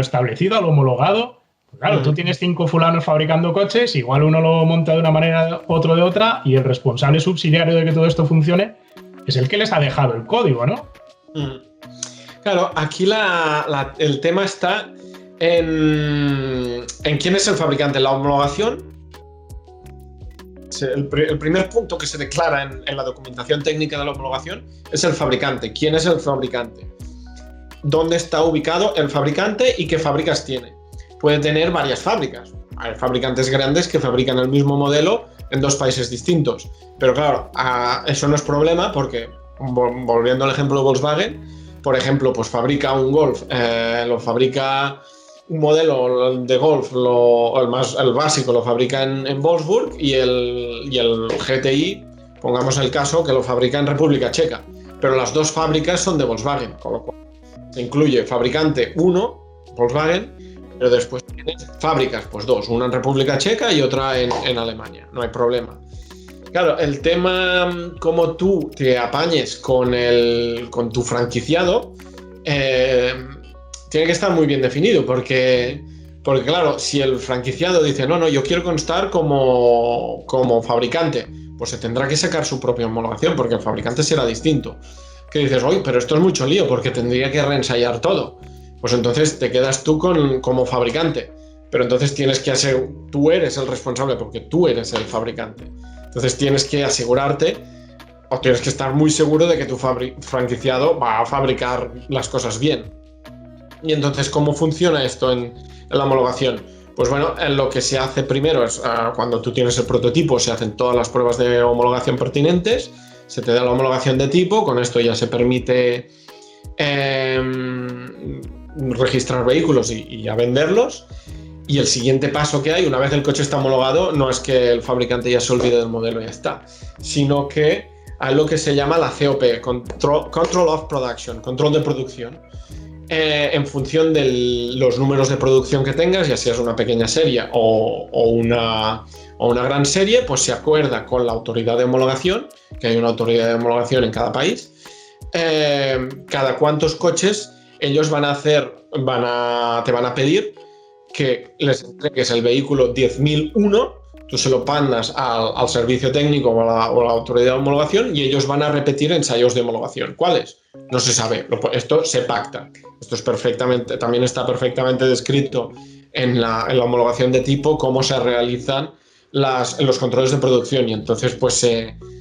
establecido, a lo homologado? Pues claro, tú tienes 5 fulanos fabricando coches, igual uno lo monta de una manera, otro de otra, y el responsable subsidiario de que todo esto funcione es el que les ha dejado el código, ¿no? Claro, aquí el tema está en quién es el fabricante. La homologación, el primer punto que se declara en la documentación técnica de la homologación es el fabricante. ¿Quién es el fabricante? ¿Dónde está ubicado el fabricante y qué fábricas tiene? Puede tener varias fábricas. hay fabricantes grandes que fabrican el mismo modelo en 2 países distintos. Pero claro, eso no es problema porque, volviendo al ejemplo de Volkswagen, por ejemplo, pues fabrica un Golf, lo fabrica un modelo de Golf, el básico lo fabrica en Wolfsburg y el GTI, pongamos el caso, que lo fabrica en República Checa. Pero las 2 fábricas son de Volkswagen, con lo cual se incluye fabricante 1, Volkswagen, pero después tienes fábricas, pues 2, una en República Checa y otra en Alemania, no hay problema. Claro, el tema, como tú te apañes con tu franquiciado, tiene que estar muy bien definido, porque claro, si el franquiciado dice, no, yo quiero constar como fabricante, pues se tendrá que sacar su propia homologación, porque el fabricante será distinto. Que dices, oye, pero esto es mucho lío, porque tendría que reensayar todo. Pues entonces te quedas tú como fabricante, pero entonces tienes que tú eres el responsable, porque tú eres el fabricante. Entonces tienes que asegurarte, o tienes que estar muy seguro de que tu franquiciado va a fabricar las cosas bien. Y entonces, ¿cómo funciona esto en la homologación? Pues bueno, lo que se hace primero es, cuando tú tienes el prototipo, se hacen todas las pruebas de homologación pertinentes, se te da la homologación de tipo, con esto ya se permite registrar vehículos y ya venderlos. Y el siguiente paso que hay, una vez el coche está homologado, no es que el fabricante ya se olvide del modelo y ya está, sino que hay lo que se llama la COP, Control of Production, control de producción. En función de los números de producción que tengas, ya sea una pequeña serie o una gran serie, pues se acuerda con la autoridad de homologación, que hay una autoridad de homologación en cada país, cada cuántos coches ellos te van a pedir que les entregues el vehículo 10.001, tú se lo mandas al servicio técnico o a la autoridad de homologación y ellos van a repetir ensayos de homologación. ¿Cuáles? No se sabe. Esto se pacta. Esto también está perfectamente descrito en la homologación de tipo, cómo se realizan los controles de producción, y entonces pues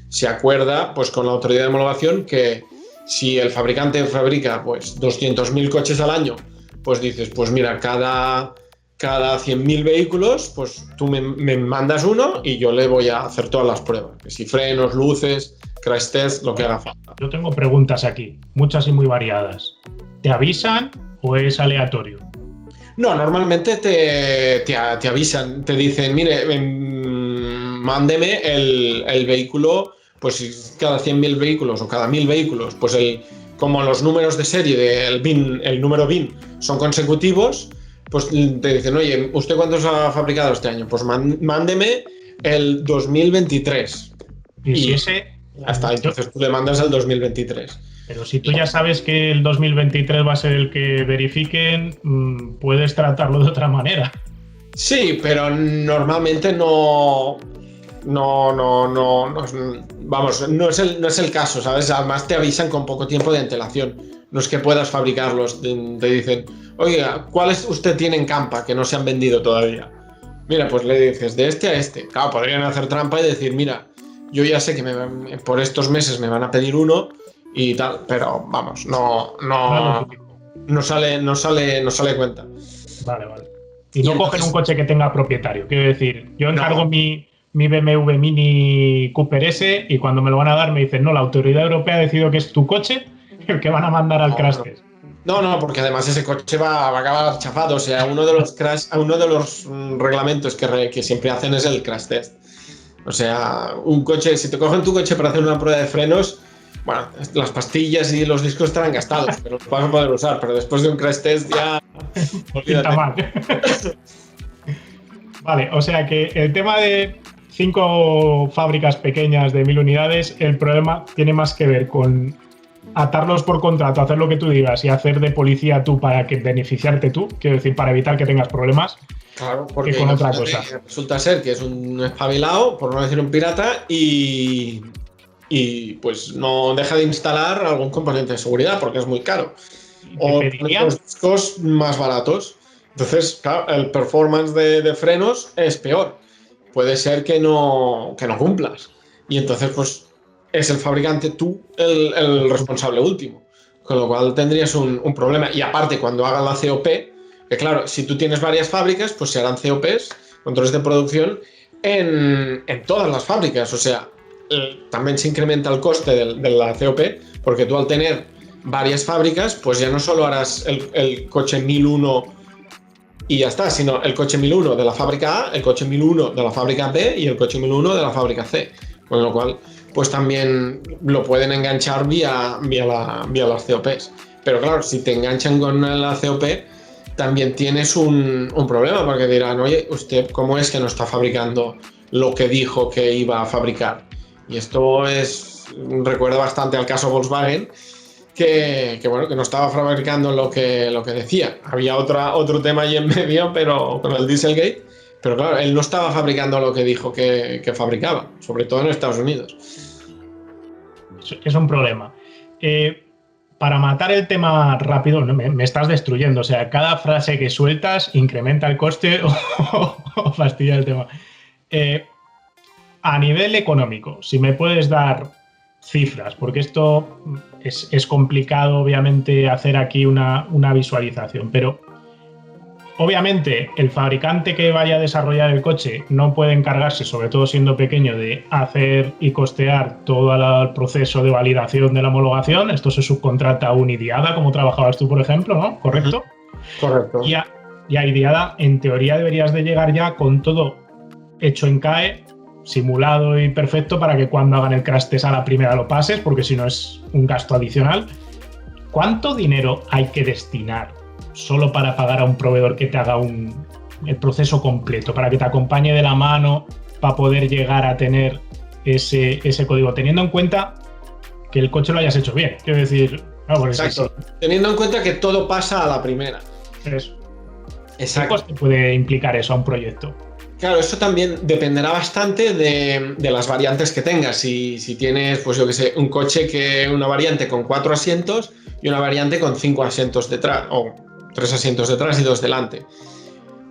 se acuerda pues con la autoridad de homologación que si el fabricante fabrica pues 200.000 coches al año, pues dices, pues mira, cada 100.000 vehículos, pues tú me mandas uno y yo le voy a hacer todas las pruebas. Que si frenos, luces, crash test, lo que haga falta. Yo tengo preguntas aquí, muchas y muy variadas. ¿Te avisan o es aleatorio? No, normalmente te avisan, te dicen, mire, mándeme el vehículo, pues cada 100.000 vehículos o cada 1.000 vehículos, pues como los números de serie el número BIN son consecutivos, pues te dicen, oye, ¿usted cuántos ha fabricado este año? Pues mándeme el 2023. Y si ese... Hasta entonces tú le mandas el 2023. Pero si tú ya sabes que el 2023 va a ser el que verifiquen, puedes tratarlo de otra manera. Sí, pero normalmente no vamos, no es el caso, ¿sabes? Además te avisan con poco tiempo de antelación. No es que puedas fabricarlos, te dicen, oiga, ¿cuáles usted tiene en campa que no se han vendido todavía? Mira, pues le dices, de este a este. Claro, podrían hacer trampa y decir, mira, yo ya sé que por estos meses me van a pedir uno y tal, pero vamos, no sale cuenta. Vale. Y no cogen un coche que tenga propietario. Quiero decir, yo encargo mi BMW Mini Cooper S y cuando me lo van a dar me dicen, no, la autoridad europea ha decidido que es tu coche el que van a mandar al crash test. No, porque además ese coche va a acabar chafado. O sea, uno de los reglamentos que siempre hacen es el crash test. O sea, un coche, si te cogen tu coche para hacer una prueba de frenos, bueno, las pastillas y los discos estarán gastados, pero los vas a poder usar. Pero después de un crash test ya... Pinta mal. Vale, o sea que el tema de 5 fábricas pequeñas de 1.000 unidades, el problema tiene más que ver con atarlos por contrato, hacer lo que tú digas y hacer de policía tú para beneficiarte tú, quiero decir, para evitar que tengas problemas. Claro, porque con otra cosa. Resulta ser que es un espabilado, por no decir un pirata, y pues no deja de instalar algún componente de seguridad porque es muy caro. O los discos más baratos. Entonces, claro, el performance de frenos es peor. Puede ser que no cumplas. Y entonces, pues, es el fabricante tú el responsable último. Con lo cual tendrías un problema. Y aparte, cuando hagan la COP, que claro, si tú tienes varias fábricas, pues se harán COPs, controles de producción en todas las fábricas. O sea, también se incrementa el coste de la COP, porque tú al tener varias fábricas, pues ya no solo harás el coche 1001 y ya está, sino el coche 1001 de la fábrica A, el coche 1001 de la fábrica B y el coche 1001 de la fábrica C. Con lo cual, pues también lo pueden enganchar vía las COPs. Pero claro, si te enganchan con la COP, también tienes un problema, porque dirán, oye, ¿usted cómo es que no está fabricando lo que dijo que iba a fabricar? Y esto recuerda bastante al caso Volkswagen, que no estaba fabricando lo que decía. Había otro tema ahí en medio, pero con el Dieselgate. Pero claro, él no estaba fabricando lo que dijo que fabricaba, sobre todo en Estados Unidos. Es un problema. Para matar el tema rápido, ¿no? Me estás destruyendo. O sea, cada frase que sueltas incrementa el coste o fastidia el tema. A nivel económico, si me puedes dar cifras, porque esto es complicado, obviamente, hacer aquí una visualización, pero obviamente el fabricante que vaya a desarrollar el coche no puede encargarse, sobre todo siendo pequeño, de hacer y costear todo el proceso de validación de la homologación. Esto se subcontrata a un IDIADA, como trabajabas tú, por ejemplo, ¿no? ¿Correcto? Correcto. Y a IDIADA, en teoría, deberías de llegar ya con todo hecho en CAE, simulado y perfecto, para que cuando hagan el crash test a la primera lo pases, porque si no es un gasto adicional. ¿Cuánto dinero hay que destinar solo para pagar a un proveedor que te haga el proceso completo, para que te acompañe de la mano, para poder llegar a tener ese código, teniendo en cuenta que el coche lo hayas hecho bien? Quiero decir, exacto. Sí. Teniendo en cuenta que todo pasa a la primera. Eso. Exacto. ¿Qué coste puede implicar eso a un proyecto? Claro, eso también dependerá bastante de las variantes que tengas. Si tienes, pues yo que sé, un coche una variante con 4 asientos y una variante con 5 asientos detrás, o 3 asientos detrás y 2 delante.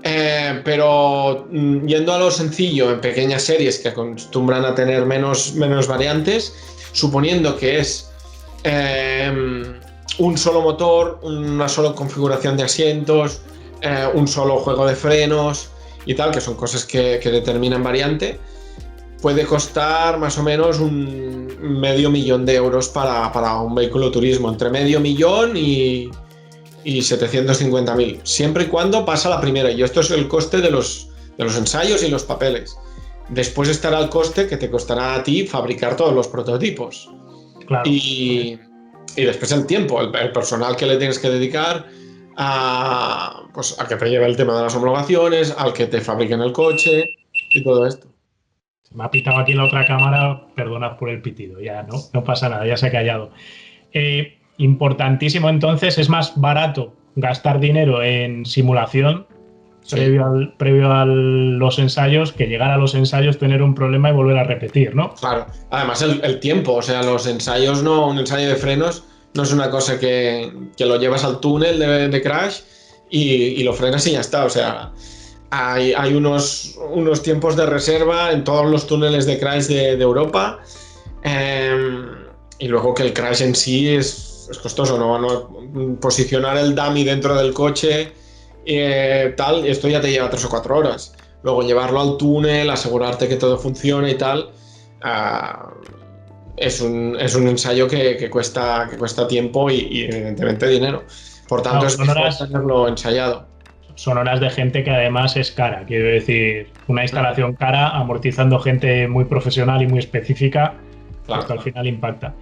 Pero yendo a lo sencillo, en pequeñas series que acostumbran a tener menos variantes, suponiendo que es un solo motor, una sola configuración de asientos, un solo juego de frenos y tal, que son cosas que determinan variante, puede costar más o menos un $500,000 euros para un vehículo turismo, entre $500,000 y 750.000, siempre y cuando pasa la primera. Y esto es el coste de los ensayos y los papeles. Después estará el coste que te costará a ti fabricar todos los prototipos. Claro. Y después el tiempo, el personal que le tienes que dedicar a que te lleve el tema de las homologaciones, al que te fabriquen el coche y todo esto. Me ha pitado aquí en la otra cámara, perdonad por el pitido, ya no pasa nada, ya se ha callado. Importantísimo, entonces, es más barato gastar dinero en simulación, sí, previo a los ensayos, que llegar a los ensayos, tener un problema y volver a repetir, ¿no? Claro, además el tiempo, o sea, los ensayos, un ensayo de frenos no es una cosa que lo llevas al túnel de crash y lo frenas y ya está. O sea, hay unos tiempos de reserva en todos los túneles de crash de Europa, y luego que el crash en sí es costoso, ¿no? Posicionar el dummy dentro del coche, esto ya te lleva 3 o 4 horas. Luego llevarlo al túnel, asegurarte que todo funciona y tal. Es un ensayo que cuesta tiempo y evidentemente dinero. Por tanto, es mejor tenerlo ensayado. Son horas de gente que además es cara. Quiero decir, una instalación cara, amortizando gente muy profesional y muy específica, claro, esto al final impacta.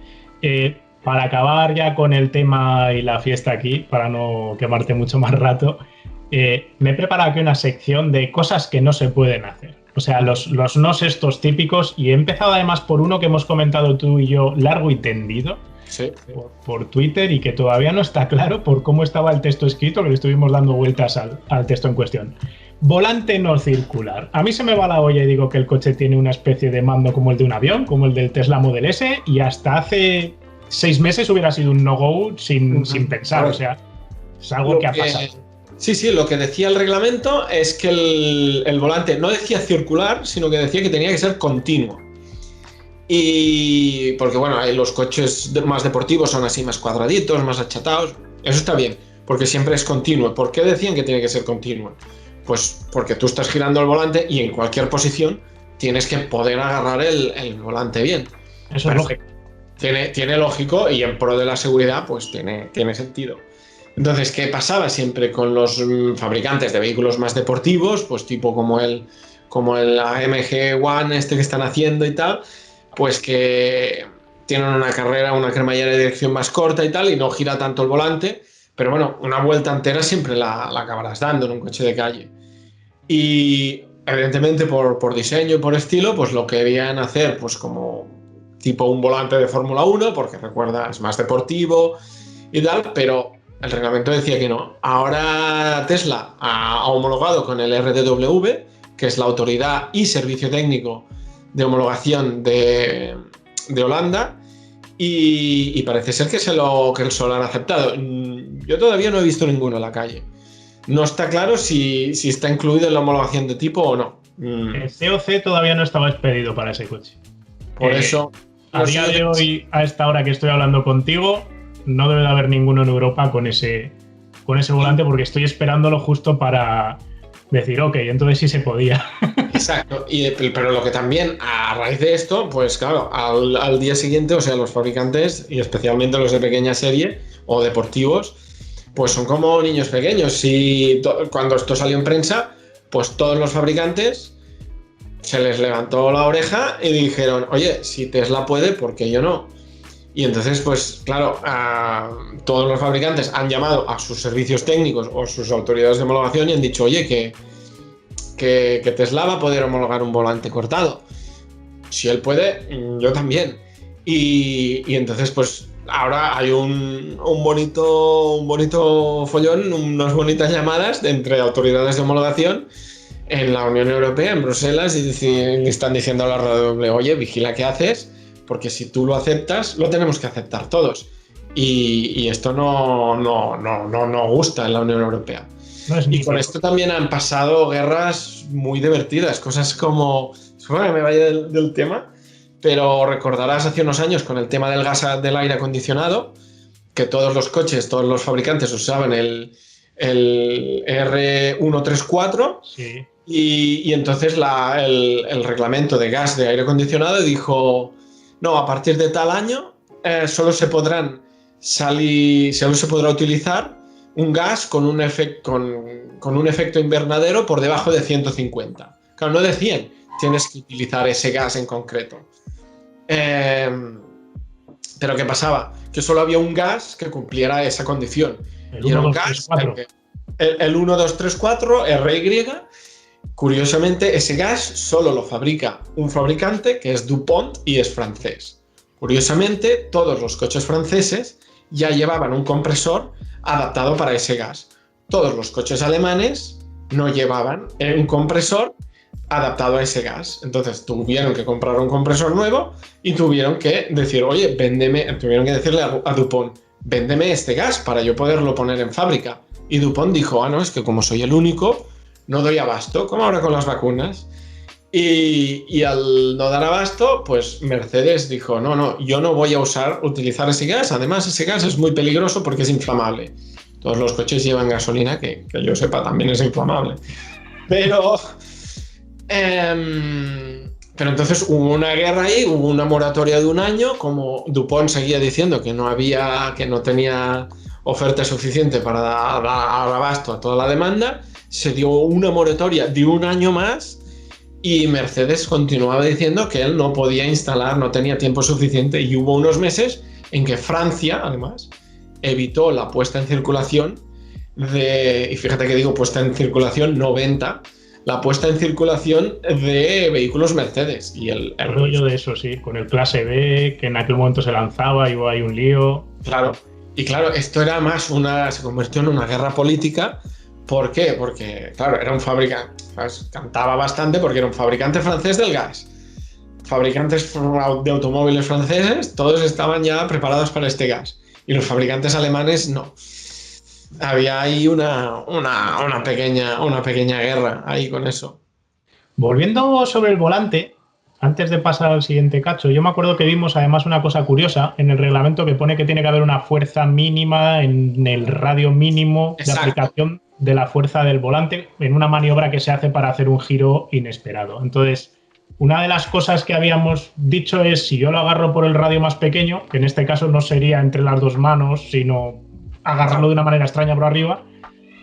Para acabar ya con el tema y la fiesta aquí, para no quemarte mucho más rato, me he preparado aquí una sección de cosas que no se pueden hacer. O sea, los nos estos típicos, y he empezado además por uno que hemos comentado tú y yo largo y tendido, sí, por Twitter, y que todavía no está claro por cómo estaba el texto escrito, que le estuvimos dando vueltas al texto en cuestión. Volante no circular. A mí se me va la olla y digo que el coche tiene una especie de mando como el de un avión, como el del Tesla Model S, y hasta hace 6 meses hubiera sido un no-go sin pensar. O sea, es algo que ha pasado. Sí, lo que decía el reglamento es que el volante no decía circular, sino que decía que tenía que ser continuo. Y porque, bueno, los coches más deportivos son así, más cuadraditos, más achatados. Eso está bien, porque siempre es continuo. ¿Por qué decían que tiene que ser continuo? Pues porque tú estás girando el volante y en cualquier posición tienes que poder agarrar el volante bien. Eso es lógico. Tiene lógico y en pro de la seguridad pues tiene sentido. Entonces, ¿qué pasaba siempre con los fabricantes de vehículos más deportivos? Pues tipo como el AMG One que están haciendo y tal, pues que tienen una cremallera de dirección más corta y tal, y no gira tanto el volante, pero bueno, una vuelta entera siempre la acabarás dando en un coche de calle. Y evidentemente por diseño y por estilo, pues lo querían hacer pues como tipo un volante de Fórmula 1, porque recuerda, es más deportivo y tal, pero el reglamento decía que no. Ahora Tesla ha homologado con el RDW, que es la autoridad y servicio técnico de homologación de Holanda, y parece ser que se lo han aceptado. Yo todavía no he visto ninguno en la calle. No está claro si está incluido en la homologación de tipo o no. El COC todavía no estaba expedido para ese coche. Por eso... A día de hoy, a esta hora que estoy hablando contigo, no debe de haber ninguno en Europa con ese volante, porque estoy esperándolo justo para decir, ok, entonces sí se podía. Exacto, pero lo que también, a raíz de esto, pues claro, al día siguiente, o sea, los fabricantes, y especialmente los de pequeña serie o deportivos, pues son como niños pequeños. Cuando esto salió en prensa, pues todos los fabricantes se les levantó la oreja y dijeron, oye, si Tesla puede, ¿por qué yo no? Y entonces, pues claro, todos los fabricantes han llamado a sus servicios técnicos o sus autoridades de homologación y han dicho, oye, que Tesla va a poder homologar un volante cortado. Si él puede, yo también. Y entonces, pues ahora hay un bonito follón, unas bonitas llamadas entre autoridades de homologación en la Unión Europea, en Bruselas, y están diciendo a la RDW, oye, vigila qué haces, porque si tú lo aceptas, lo tenemos que aceptar todos. Y esto no gusta en la Unión Europea. Y con esto también han pasado guerras muy divertidas, cosas como... Bueno, me vaya del tema, pero recordarás hace unos años con el tema del gas del aire acondicionado, que todos los coches, todos los fabricantes usaban el R134, sí. Y entonces el reglamento de gas de aire acondicionado dijo, no, a partir de tal año solo se podrá utilizar un gas con un efecto invernadero por debajo de 150. Claro, no de 100, tienes que utilizar ese gas en concreto. Pero ¿qué pasaba? Que solo había un gas que cumpliera esa condición. El 1, 2, 3, 4. El 1, 2, 3, 4, RY. Curiosamente, ese gas solo lo fabrica un fabricante que es DuPont y es francés. Curiosamente, todos los coches franceses ya llevaban un compresor adaptado para ese gas. Todos los coches alemanes no llevaban un compresor adaptado a ese gas. Entonces tuvieron que comprar un compresor nuevo y tuvieron que decir, oye, tuvieron que decirle a DuPont, véndeme este gas para yo poderlo poner en fábrica. Y DuPont dijo, no, es que como soy el único, no doy abasto, como ahora con las vacunas. Y al no dar abasto, pues Mercedes dijo, no, yo no voy a utilizar ese gas. Además, ese gas es muy peligroso porque es inflamable. Todos los coches llevan gasolina, que yo sepa también es inflamable. Pero entonces hubo una guerra ahí, hubo una moratoria de un año, como DuPont seguía diciendo que no tenía oferta suficiente para dar abasto a toda la demanda, se dio una moratoria de un año más y Mercedes continuaba diciendo que él no podía instalar, no tenía tiempo suficiente, y hubo unos meses en que Francia, además, evitó la puesta en circulación y fíjate que digo puesta en circulación, la puesta en circulación de vehículos Mercedes. Y el rollo de eso, sí, con el clase B, que en aquel momento se lanzaba y hubo ahí un lío. Claro, y claro, esto era más se convirtió en una guerra política. ¿Por qué? Porque, claro, era un fabricante, cantaba bastante porque era un fabricante francés del gas. Fabricantes de automóviles franceses, todos estaban ya preparados para este gas. Y los fabricantes alemanes no. Había ahí una pequeña guerra ahí con eso. Volviendo sobre el volante, antes de pasar al siguiente cacho, yo me acuerdo que vimos además una cosa curiosa en el reglamento que pone que tiene que haber una fuerza mínima en el radio mínimo de aplicación de la fuerza del volante en una maniobra que se hace para hacer un giro inesperado. Entonces, una de las cosas que habíamos dicho es, si yo lo agarro por el radio más pequeño, que en este caso no sería entre las dos manos, sino agarrarlo de una manera extraña por arriba,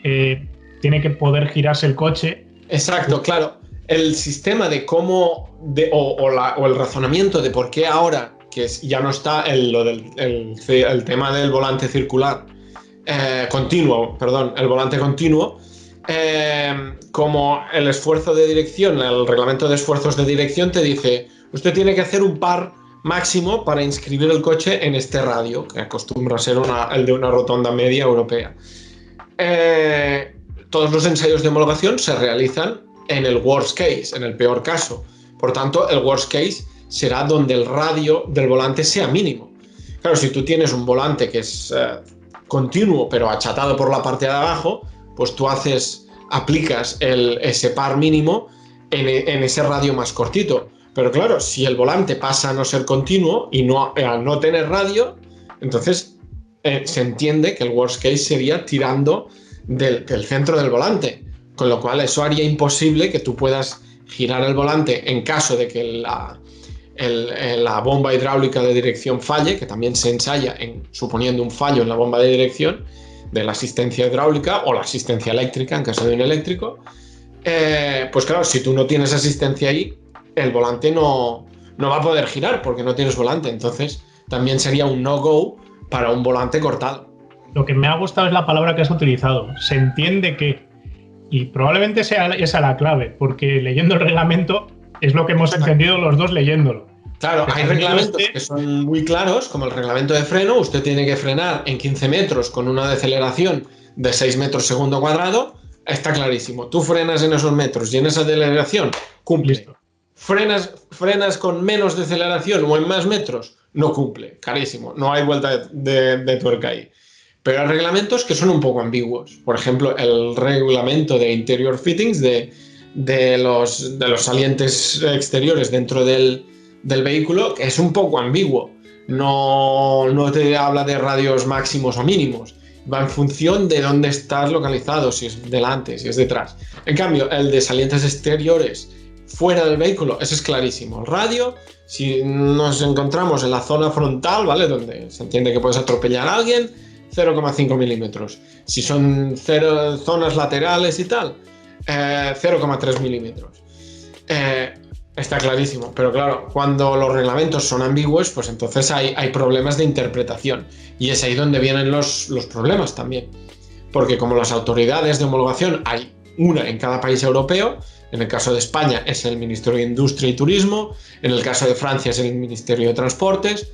tiene que poder girarse el coche. Exacto, claro. El sistema de cómo, o el razonamiento de por qué ahora, que ya no está el tema del volante circular, el volante continuo, como el esfuerzo de dirección, el reglamento de esfuerzos de dirección te dice, usted tiene que hacer un par máximo para inscribir el coche en este radio, que acostumbra a ser el de una rotonda media europea. Todos los ensayos de homologación se realizan en el worst case, en el peor caso. Por tanto, el worst case será donde el radio del volante sea mínimo. Claro, si tú tienes un volante que es continuo pero achatado por la parte de abajo, pues tú aplicas ese par mínimo en ese radio más cortito. Pero claro, si el volante pasa a no ser continuo y al no tener radio, entonces se entiende que el worst case sería tirando del centro del volante, con lo cual eso haría imposible que tú puedas girar el volante en caso de que la bomba hidráulica de dirección falle, que también se ensaya suponiendo un fallo en la bomba de dirección de la asistencia hidráulica o la asistencia eléctrica en caso de un eléctrico. Pues claro, si tú no tienes asistencia ahí, el volante no va a poder girar porque no tienes volante, entonces también sería un no-go para un volante cortado. Lo que me ha gustado es la palabra que has utilizado. Se entiende que, y probablemente sea esa la clave, porque leyendo el reglamento es lo que hemos entendido los dos leyéndolo. Claro, hay reglamentos que son muy claros, como el reglamento de freno. Usted tiene que frenar en 15 metros con una deceleración de 6 metros segundo cuadrado. Está clarísimo. Tú frenas en esos metros y en esa deceleración, cumple. Listo. Frenas con menos deceleración o en más metros, no cumple. Carísimo. No hay vuelta de tuerca ahí. Pero hay reglamentos que son un poco ambiguos. Por ejemplo, el reglamento de interior fittings de los salientes exteriores dentro del vehículo, que es un poco ambiguo. No te habla de radios máximos o mínimos. Va en función de dónde estás localizado, si es delante, si es detrás. En cambio, el de salientes exteriores fuera del vehículo, ese es clarísimo. El radio, si nos encontramos en la zona frontal, ¿vale?, donde se entiende que puedes atropellar a alguien, 0,5 milímetros. Si son zonas laterales y tal, 0,3 milímetros. Está clarísimo, pero claro, cuando los reglamentos son ambiguos, pues entonces hay problemas de interpretación, y es ahí donde vienen los problemas también, porque como las autoridades de homologación hay una en cada país europeo, en el caso de España es el Ministerio de Industria y Turismo, en el caso de Francia es el Ministerio de Transportes,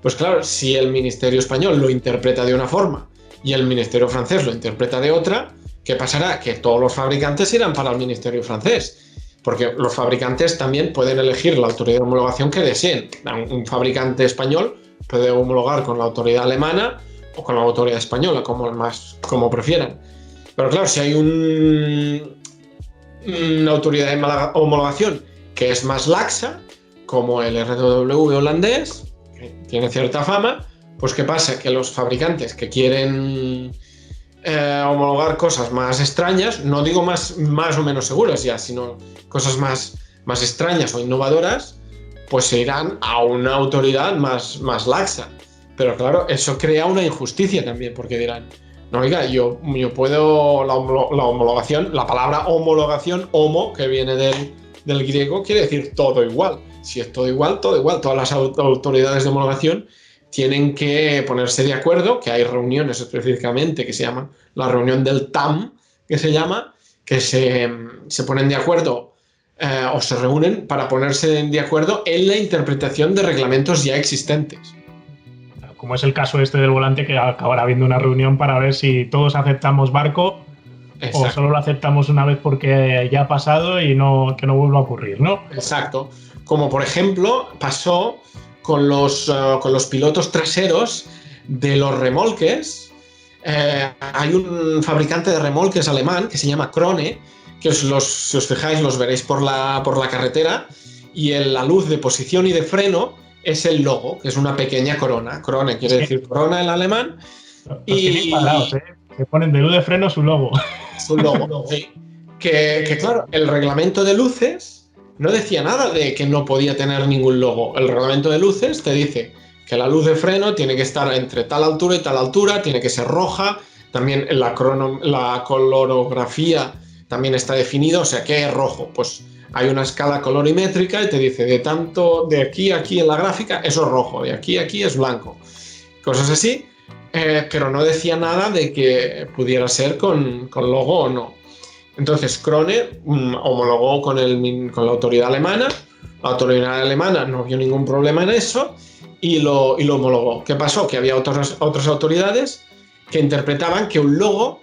pues claro, si el Ministerio español lo interpreta de una forma y el Ministerio francés lo interpreta de otra, ¿qué pasará? Que todos los fabricantes irán para el Ministerio francés, porque los fabricantes también pueden elegir la autoridad de homologación que deseen. Un fabricante español puede homologar con la autoridad alemana o con la autoridad española, como prefieran. Pero claro, si hay una autoridad de homologación que es más laxa, como el RDW holandés, que tiene cierta fama, pues ¿qué pasa? Que los fabricantes que quieren homologar cosas más extrañas, no digo más o menos seguras ya, sino cosas más extrañas o innovadoras, pues se irán a una autoridad más laxa. Pero claro, eso crea una injusticia también, porque dirán, no, oiga, yo puedo, la homologación, la palabra homologación, homo, que viene del griego, quiere decir todo igual. Si es todo igual, todo igual. Todas las autoridades de homologación tienen que ponerse de acuerdo, que hay reuniones específicamente que se llaman la reunión del TAM, que se ponen de acuerdo o se reúnen para ponerse de acuerdo en la interpretación de reglamentos ya existentes. Como es el caso este del volante, que acabará habiendo una reunión para ver si todos aceptamos barco. Exacto. O solo lo aceptamos una vez porque ya ha pasado y que no vuelva a ocurrir, ¿no? Exacto. Como por ejemplo pasó con los pilotos traseros de los remolques. Hay un fabricante de remolques alemán que se llama Krone, que si os fijáis los veréis por la carretera, y la luz de posición y de freno es el logo, que es una pequeña corona. Krone quiere decir corona en alemán. Los tienen parados, ¿eh? Se ponen de luz de freno su logo. Es un logo, sí. Que claro, el reglamento de luces no decía nada de que no podía tener ningún logo. El reglamento de luces te dice que la luz de freno tiene que estar entre tal altura y tal altura, tiene que ser roja, también la colorografía también está definida, o sea, ¿qué es rojo? Pues hay una escala colorimétrica y te dice de aquí a aquí en la gráfica, eso es rojo, de aquí a aquí es blanco. Cosas así, pero no decía nada de que pudiera ser con logo o no. Entonces Krone homologó con la autoridad alemana. La autoridad alemana no vio ningún problema en eso y lo homologó. ¿Qué pasó? Que había otras autoridades que interpretaban que un logo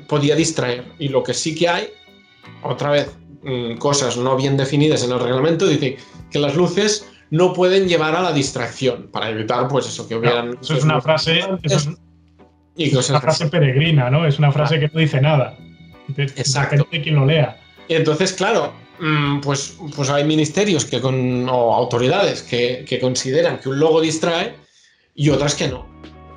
podía distraer. Y lo que sí que hay, otra vez, cosas no bien definidas en el reglamento, dice que las luces no pueden llevar a la distracción para evitar, pues eso, que hubieran... Eso es una frase... Y cosas una frase peregrina, ¿no? Es una frase que no dice nada. Exacto. Depende de quien lo lea. Y entonces, claro, pues hay ministerios o autoridades que consideran que un logo distrae y otras que no.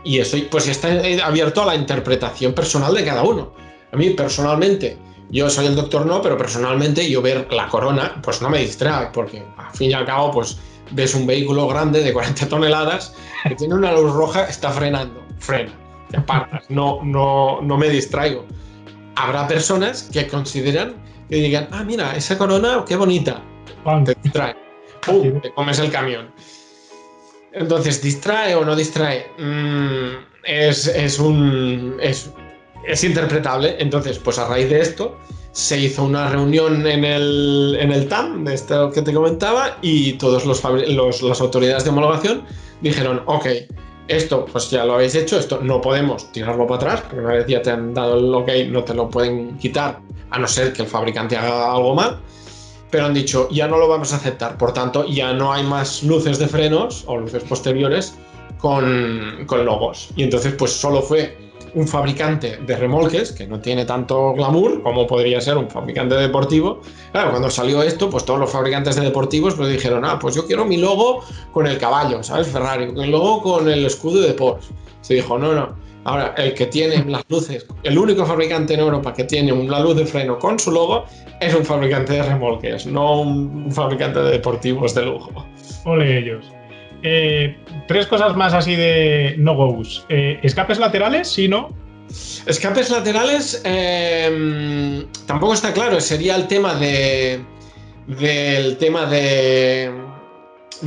Y eso pues está abierto a la interpretación personal de cada uno. A mí, personalmente, yo soy el doctor no, pero personalmente yo ver la corona, pues no me distrae, porque al fin y al cabo, pues ves un vehículo grande de 40 toneladas que tiene una luz roja, está frenando, frena, te apartas, no me distraigo. Habrá personas que consideran que digan, ah, mira, esa corona, qué bonita, te distrae, ¡pum!, te comes el camión. Entonces, ¿distrae o no distrae? Es interpretable. Entonces, pues a raíz de esto, se hizo una reunión en el TAM, de esto que te comentaba, y todas las autoridades de homologación dijeron, ok, esto pues ya lo habéis hecho, esto no podemos tirarlo para atrás, porque una vez ya te han dado el ok, no te lo pueden quitar, a no ser que el fabricante haga algo mal. Pero han dicho, ya no lo vamos a aceptar, por tanto, ya no hay más luces de frenos o luces posteriores con logos. Y entonces, pues solo fue un fabricante de remolques, que no tiene tanto glamour como podría ser un fabricante deportivo. Claro, cuando salió esto, pues todos los fabricantes de deportivos pues dijeron, pues yo quiero mi logo con el caballo, ¿sabes? Ferrari, el logo con el escudo de Porsche. Se dijo, no. Ahora, el que tiene las luces, el único fabricante en Europa que tiene una luz de freno con su logo es un fabricante de remolques, no un fabricante de deportivos de lujo. Ole ellos. 3 cosas más así de no-goes. ¿Escapes laterales? Sí, ¿no? Escapes laterales tampoco está claro. Sería el tema de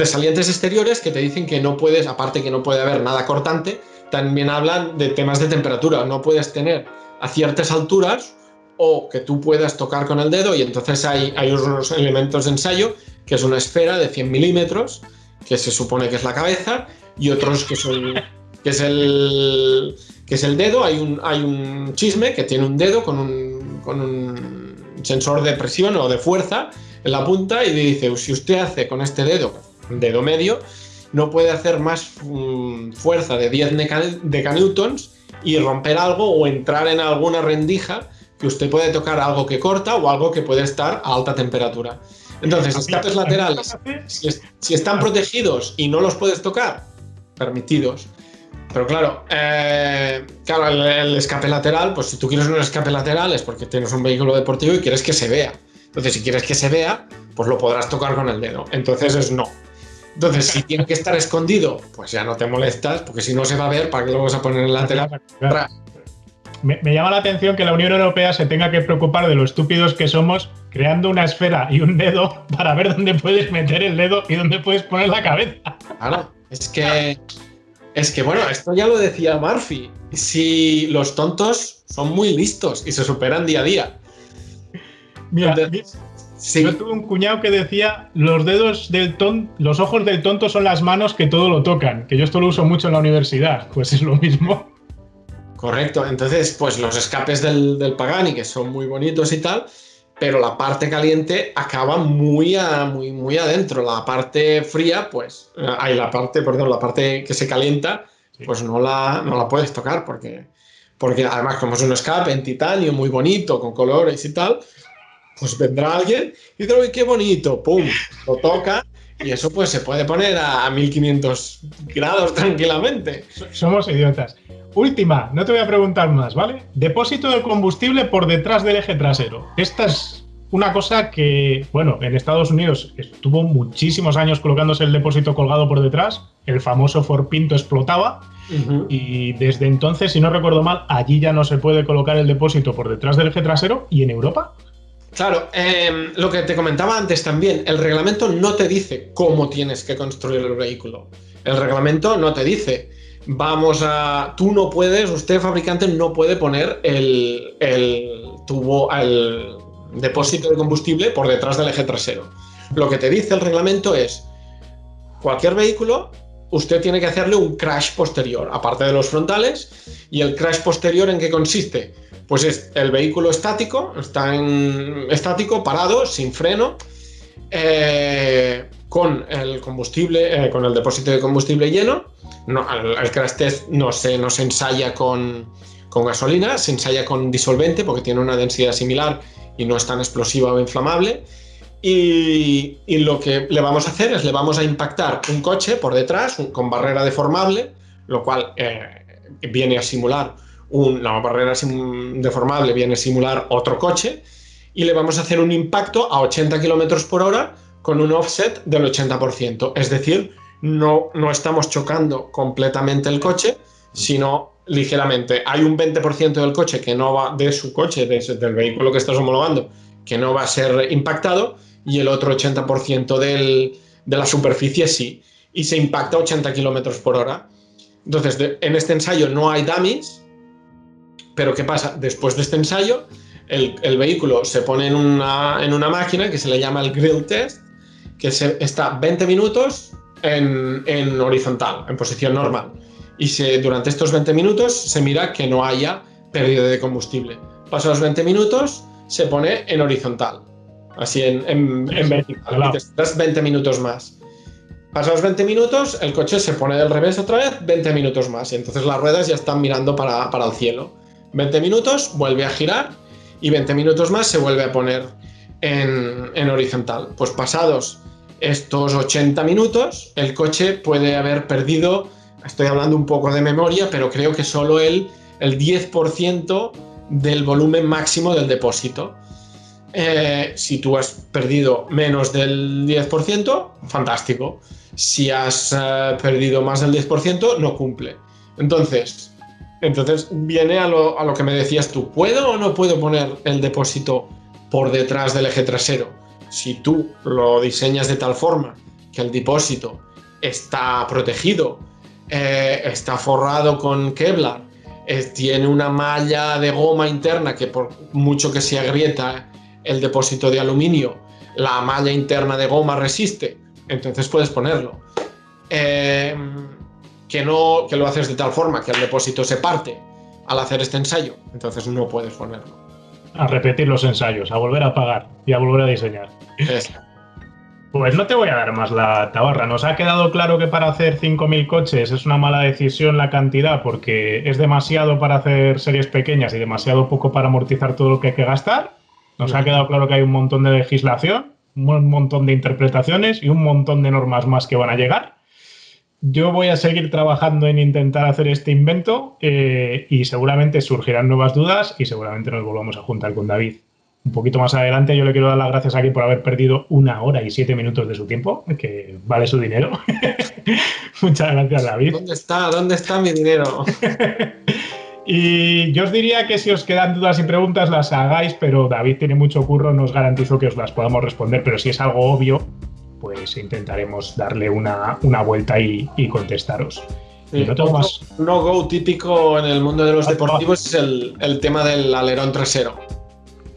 salientes exteriores, que te dicen que no puedes, aparte que no puede haber nada cortante, también hablan de temas de temperatura. No puedes tener a ciertas alturas o que tú puedas tocar con el dedo, y entonces hay unos elementos de ensayo, que es una esfera de 100 milímetros, que se supone que es la cabeza, y otros que es el dedo. Hay un chisme que tiene un dedo con un sensor de presión o de fuerza en la punta, y dice, si usted hace con este dedo medio, no puede hacer más fuerza de 10 decanewtons y romper algo o entrar en alguna rendija, que usted puede tocar algo que corta o algo que puede estar a alta temperatura. Entonces, escapes laterales, si están protegidos y no los puedes tocar, permitidos. Pero claro, el escape lateral, pues si tú quieres un escape lateral es porque tienes un vehículo deportivo y quieres que se vea. Entonces, si quieres que se vea, pues lo podrás tocar con el dedo. Entonces es no. Entonces, si tiene que estar escondido, pues ya no te molestas, porque si no se va a ver, ¿para qué lo vas a poner en el lateral? Claro. Me llama la atención que la Unión Europea se tenga que preocupar de lo estúpidos que somos, creando una esfera y un dedo para ver dónde puedes meter el dedo y dónde puedes poner la cabeza. Claro, es que bueno, esto ya lo decía Murphy. Si los tontos son muy listos y se superan día a día. Mira, sí. Yo tuve un cuñado que decía, los ojos del tonto son las manos que todo lo tocan, que yo esto lo uso mucho en la universidad, pues es lo mismo. Correcto, entonces pues los escapes del Pagani, que son muy bonitos y tal, pero la parte caliente acaba muy adentro. La parte fría, pues, la parte que se calienta, pues no la puedes tocar, porque además, como es un escape en titanio muy bonito, con colores y tal, pues vendrá alguien y dice, ¡uy, qué bonito! ¡Pum! Lo toca Y eso pues se puede poner a 1500 grados tranquilamente. Somos idiotas. Última, no te voy a preguntar más, ¿vale? Depósito de combustible por detrás del eje trasero. Esta es una cosa que, bueno, en Estados Unidos estuvo muchísimos años colocándose el depósito colgado por detrás. El famoso Ford Pinto explotaba. Y desde entonces, si no recuerdo mal, allí ya no se puede colocar el depósito por detrás del eje trasero. ¿Y en Europa? Claro, lo que te comentaba antes también, el reglamento no te dice cómo tienes que construir el vehículo. El reglamento no te dice, tú no puedes, usted fabricante no puede poner el depósito de combustible por detrás del eje trasero. Lo que te dice el reglamento es, cualquier vehículo, usted tiene que hacerle un crash posterior, aparte de los frontales. ¿Y el crash posterior en qué consiste? Pues es el vehículo estático, estático, parado, sin freno, con el combustible, con el depósito de combustible lleno. No, el crash test no se ensaya con gasolina, se ensaya con disolvente porque tiene una densidad similar y no es tan explosiva o inflamable. Y lo que le vamos a hacer es le vamos a impactar un coche por detrás con barrera deformable, lo cual viene a simular la barrera deformable, viene a simular otro coche, y le vamos a hacer un impacto a 80 km por hora con un offset del 80%. Es decir, no estamos chocando completamente el coche, sino ligeramente. Hay un 20% del coche que no va, de su coche, del vehículo que estás homologando, que no va a ser impactado, y el otro 80% de la superficie sí, y se impacta a 80 km por hora. Entonces, en este ensayo no hay dummies, pero ¿qué pasa? Después de este ensayo, el vehículo se pone en una máquina que se le llama el grill test, que está 20 minutos en horizontal, en posición normal. Y durante estos 20 minutos se mira que no haya pérdida de combustible. Pasan los 20 minutos, se pone en horizontal, así en vertical, y te das 20 minutos más. Pasan los 20 minutos, el coche se pone del revés otra vez, 20 minutos más, y entonces las ruedas ya están mirando para el cielo. 20 minutos, vuelve a girar, y 20 minutos más se vuelve a poner en horizontal. Pues pasados estos 80 minutos, el coche puede haber perdido, estoy hablando un poco de memoria, pero creo que solo el 10% del volumen máximo del depósito. Si tú has perdido menos del 10%, fantástico. Si has perdido más del 10%, no cumple. Entonces viene a lo que me decías tú. ¿Puedo o no puedo poner el depósito por detrás del eje trasero? Si tú lo diseñas de tal forma que el depósito está protegido, está forrado con Kevlar, tiene una malla de goma interna que por mucho que se agrieta el depósito de aluminio, la malla interna de goma resiste, entonces puedes ponerlo. Que lo haces de tal forma que el depósito se parte al hacer este ensayo, entonces no puedes ponerlo. A repetir los ensayos, a volver a pagar y a volver a diseñar. Pues no te voy a dar más la tabarra. Nos ha quedado claro que para hacer 5.000 coches es una mala decisión la cantidad, porque es demasiado para hacer series pequeñas y demasiado poco para amortizar todo lo que hay que gastar. Nos ha quedado claro que hay un montón de legislación, un montón de interpretaciones y un montón de normas más que van a llegar. Yo voy a seguir trabajando en intentar hacer este invento y seguramente surgirán nuevas dudas y seguramente nos volvamos a juntar con David. Un poquito más adelante yo le quiero dar las gracias aquí por haber perdido 1 hora y 7 minutos de su tiempo, que vale su dinero. Muchas gracias, David. ¿Dónde está mi dinero? Y yo os diría que si os quedan dudas y preguntas las hagáis, pero David tiene mucho curro, no os garantizo que os las podamos responder, pero si es algo obvio, pues intentaremos darle una vuelta y contestaros. Sí, y no tengo más. No-go típico en el mundo de los deportivos es el tema del alerón trasero.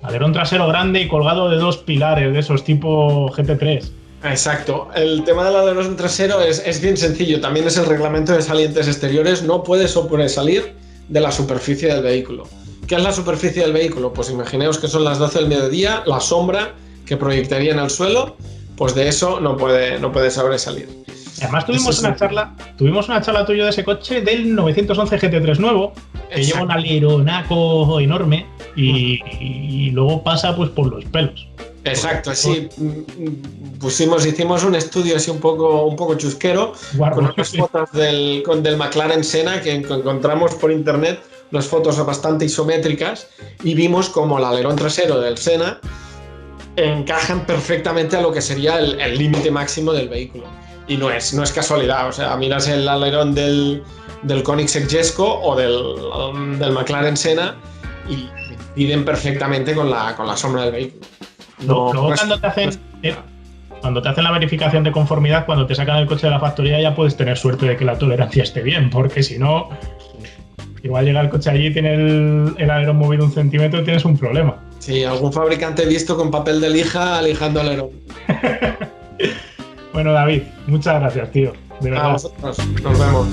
Alerón trasero grande y colgado de 2 pilares, de esos tipo GT3. Exacto. El tema del alerón trasero es bien sencillo. También es el reglamento de salientes exteriores. No puede sobresalir de la superficie del vehículo. ¿Qué es la superficie del vehículo? Pues imaginaos que son las 12 del mediodía, la sombra que proyectaría en el suelo, pues de eso no puede sobresalir. Además tuvimos una charla tuya de ese coche del 911 GT3 nuevo, que lleva un aleronaco enorme y luego pasa pues por los pelos. Exacto, sí. Hicimos un estudio así un poco chusquero con unas fotos del McLaren Senna que encontramos por internet, unas fotos bastante isométricas, y vimos como el alerón trasero del Senna encajan perfectamente a lo que sería el límite máximo del vehículo. Y no es casualidad, o sea, miras el alerón del Koenigsegg Jesko o del McLaren Senna y coinciden perfectamente con la sombra del vehículo. Luego cuando te hacen la verificación de conformidad, cuando te sacan el coche de la factoría, ya puedes tener suerte de que la tolerancia esté bien, porque si no, igual llega el coche allí y tiene el alerón movido 1 centímetro y tienes un problema. Sí, algún fabricante he visto con papel de lija lijando alerón. Bueno, David, muchas gracias, tío. De verdad. A vosotros. Nos vemos.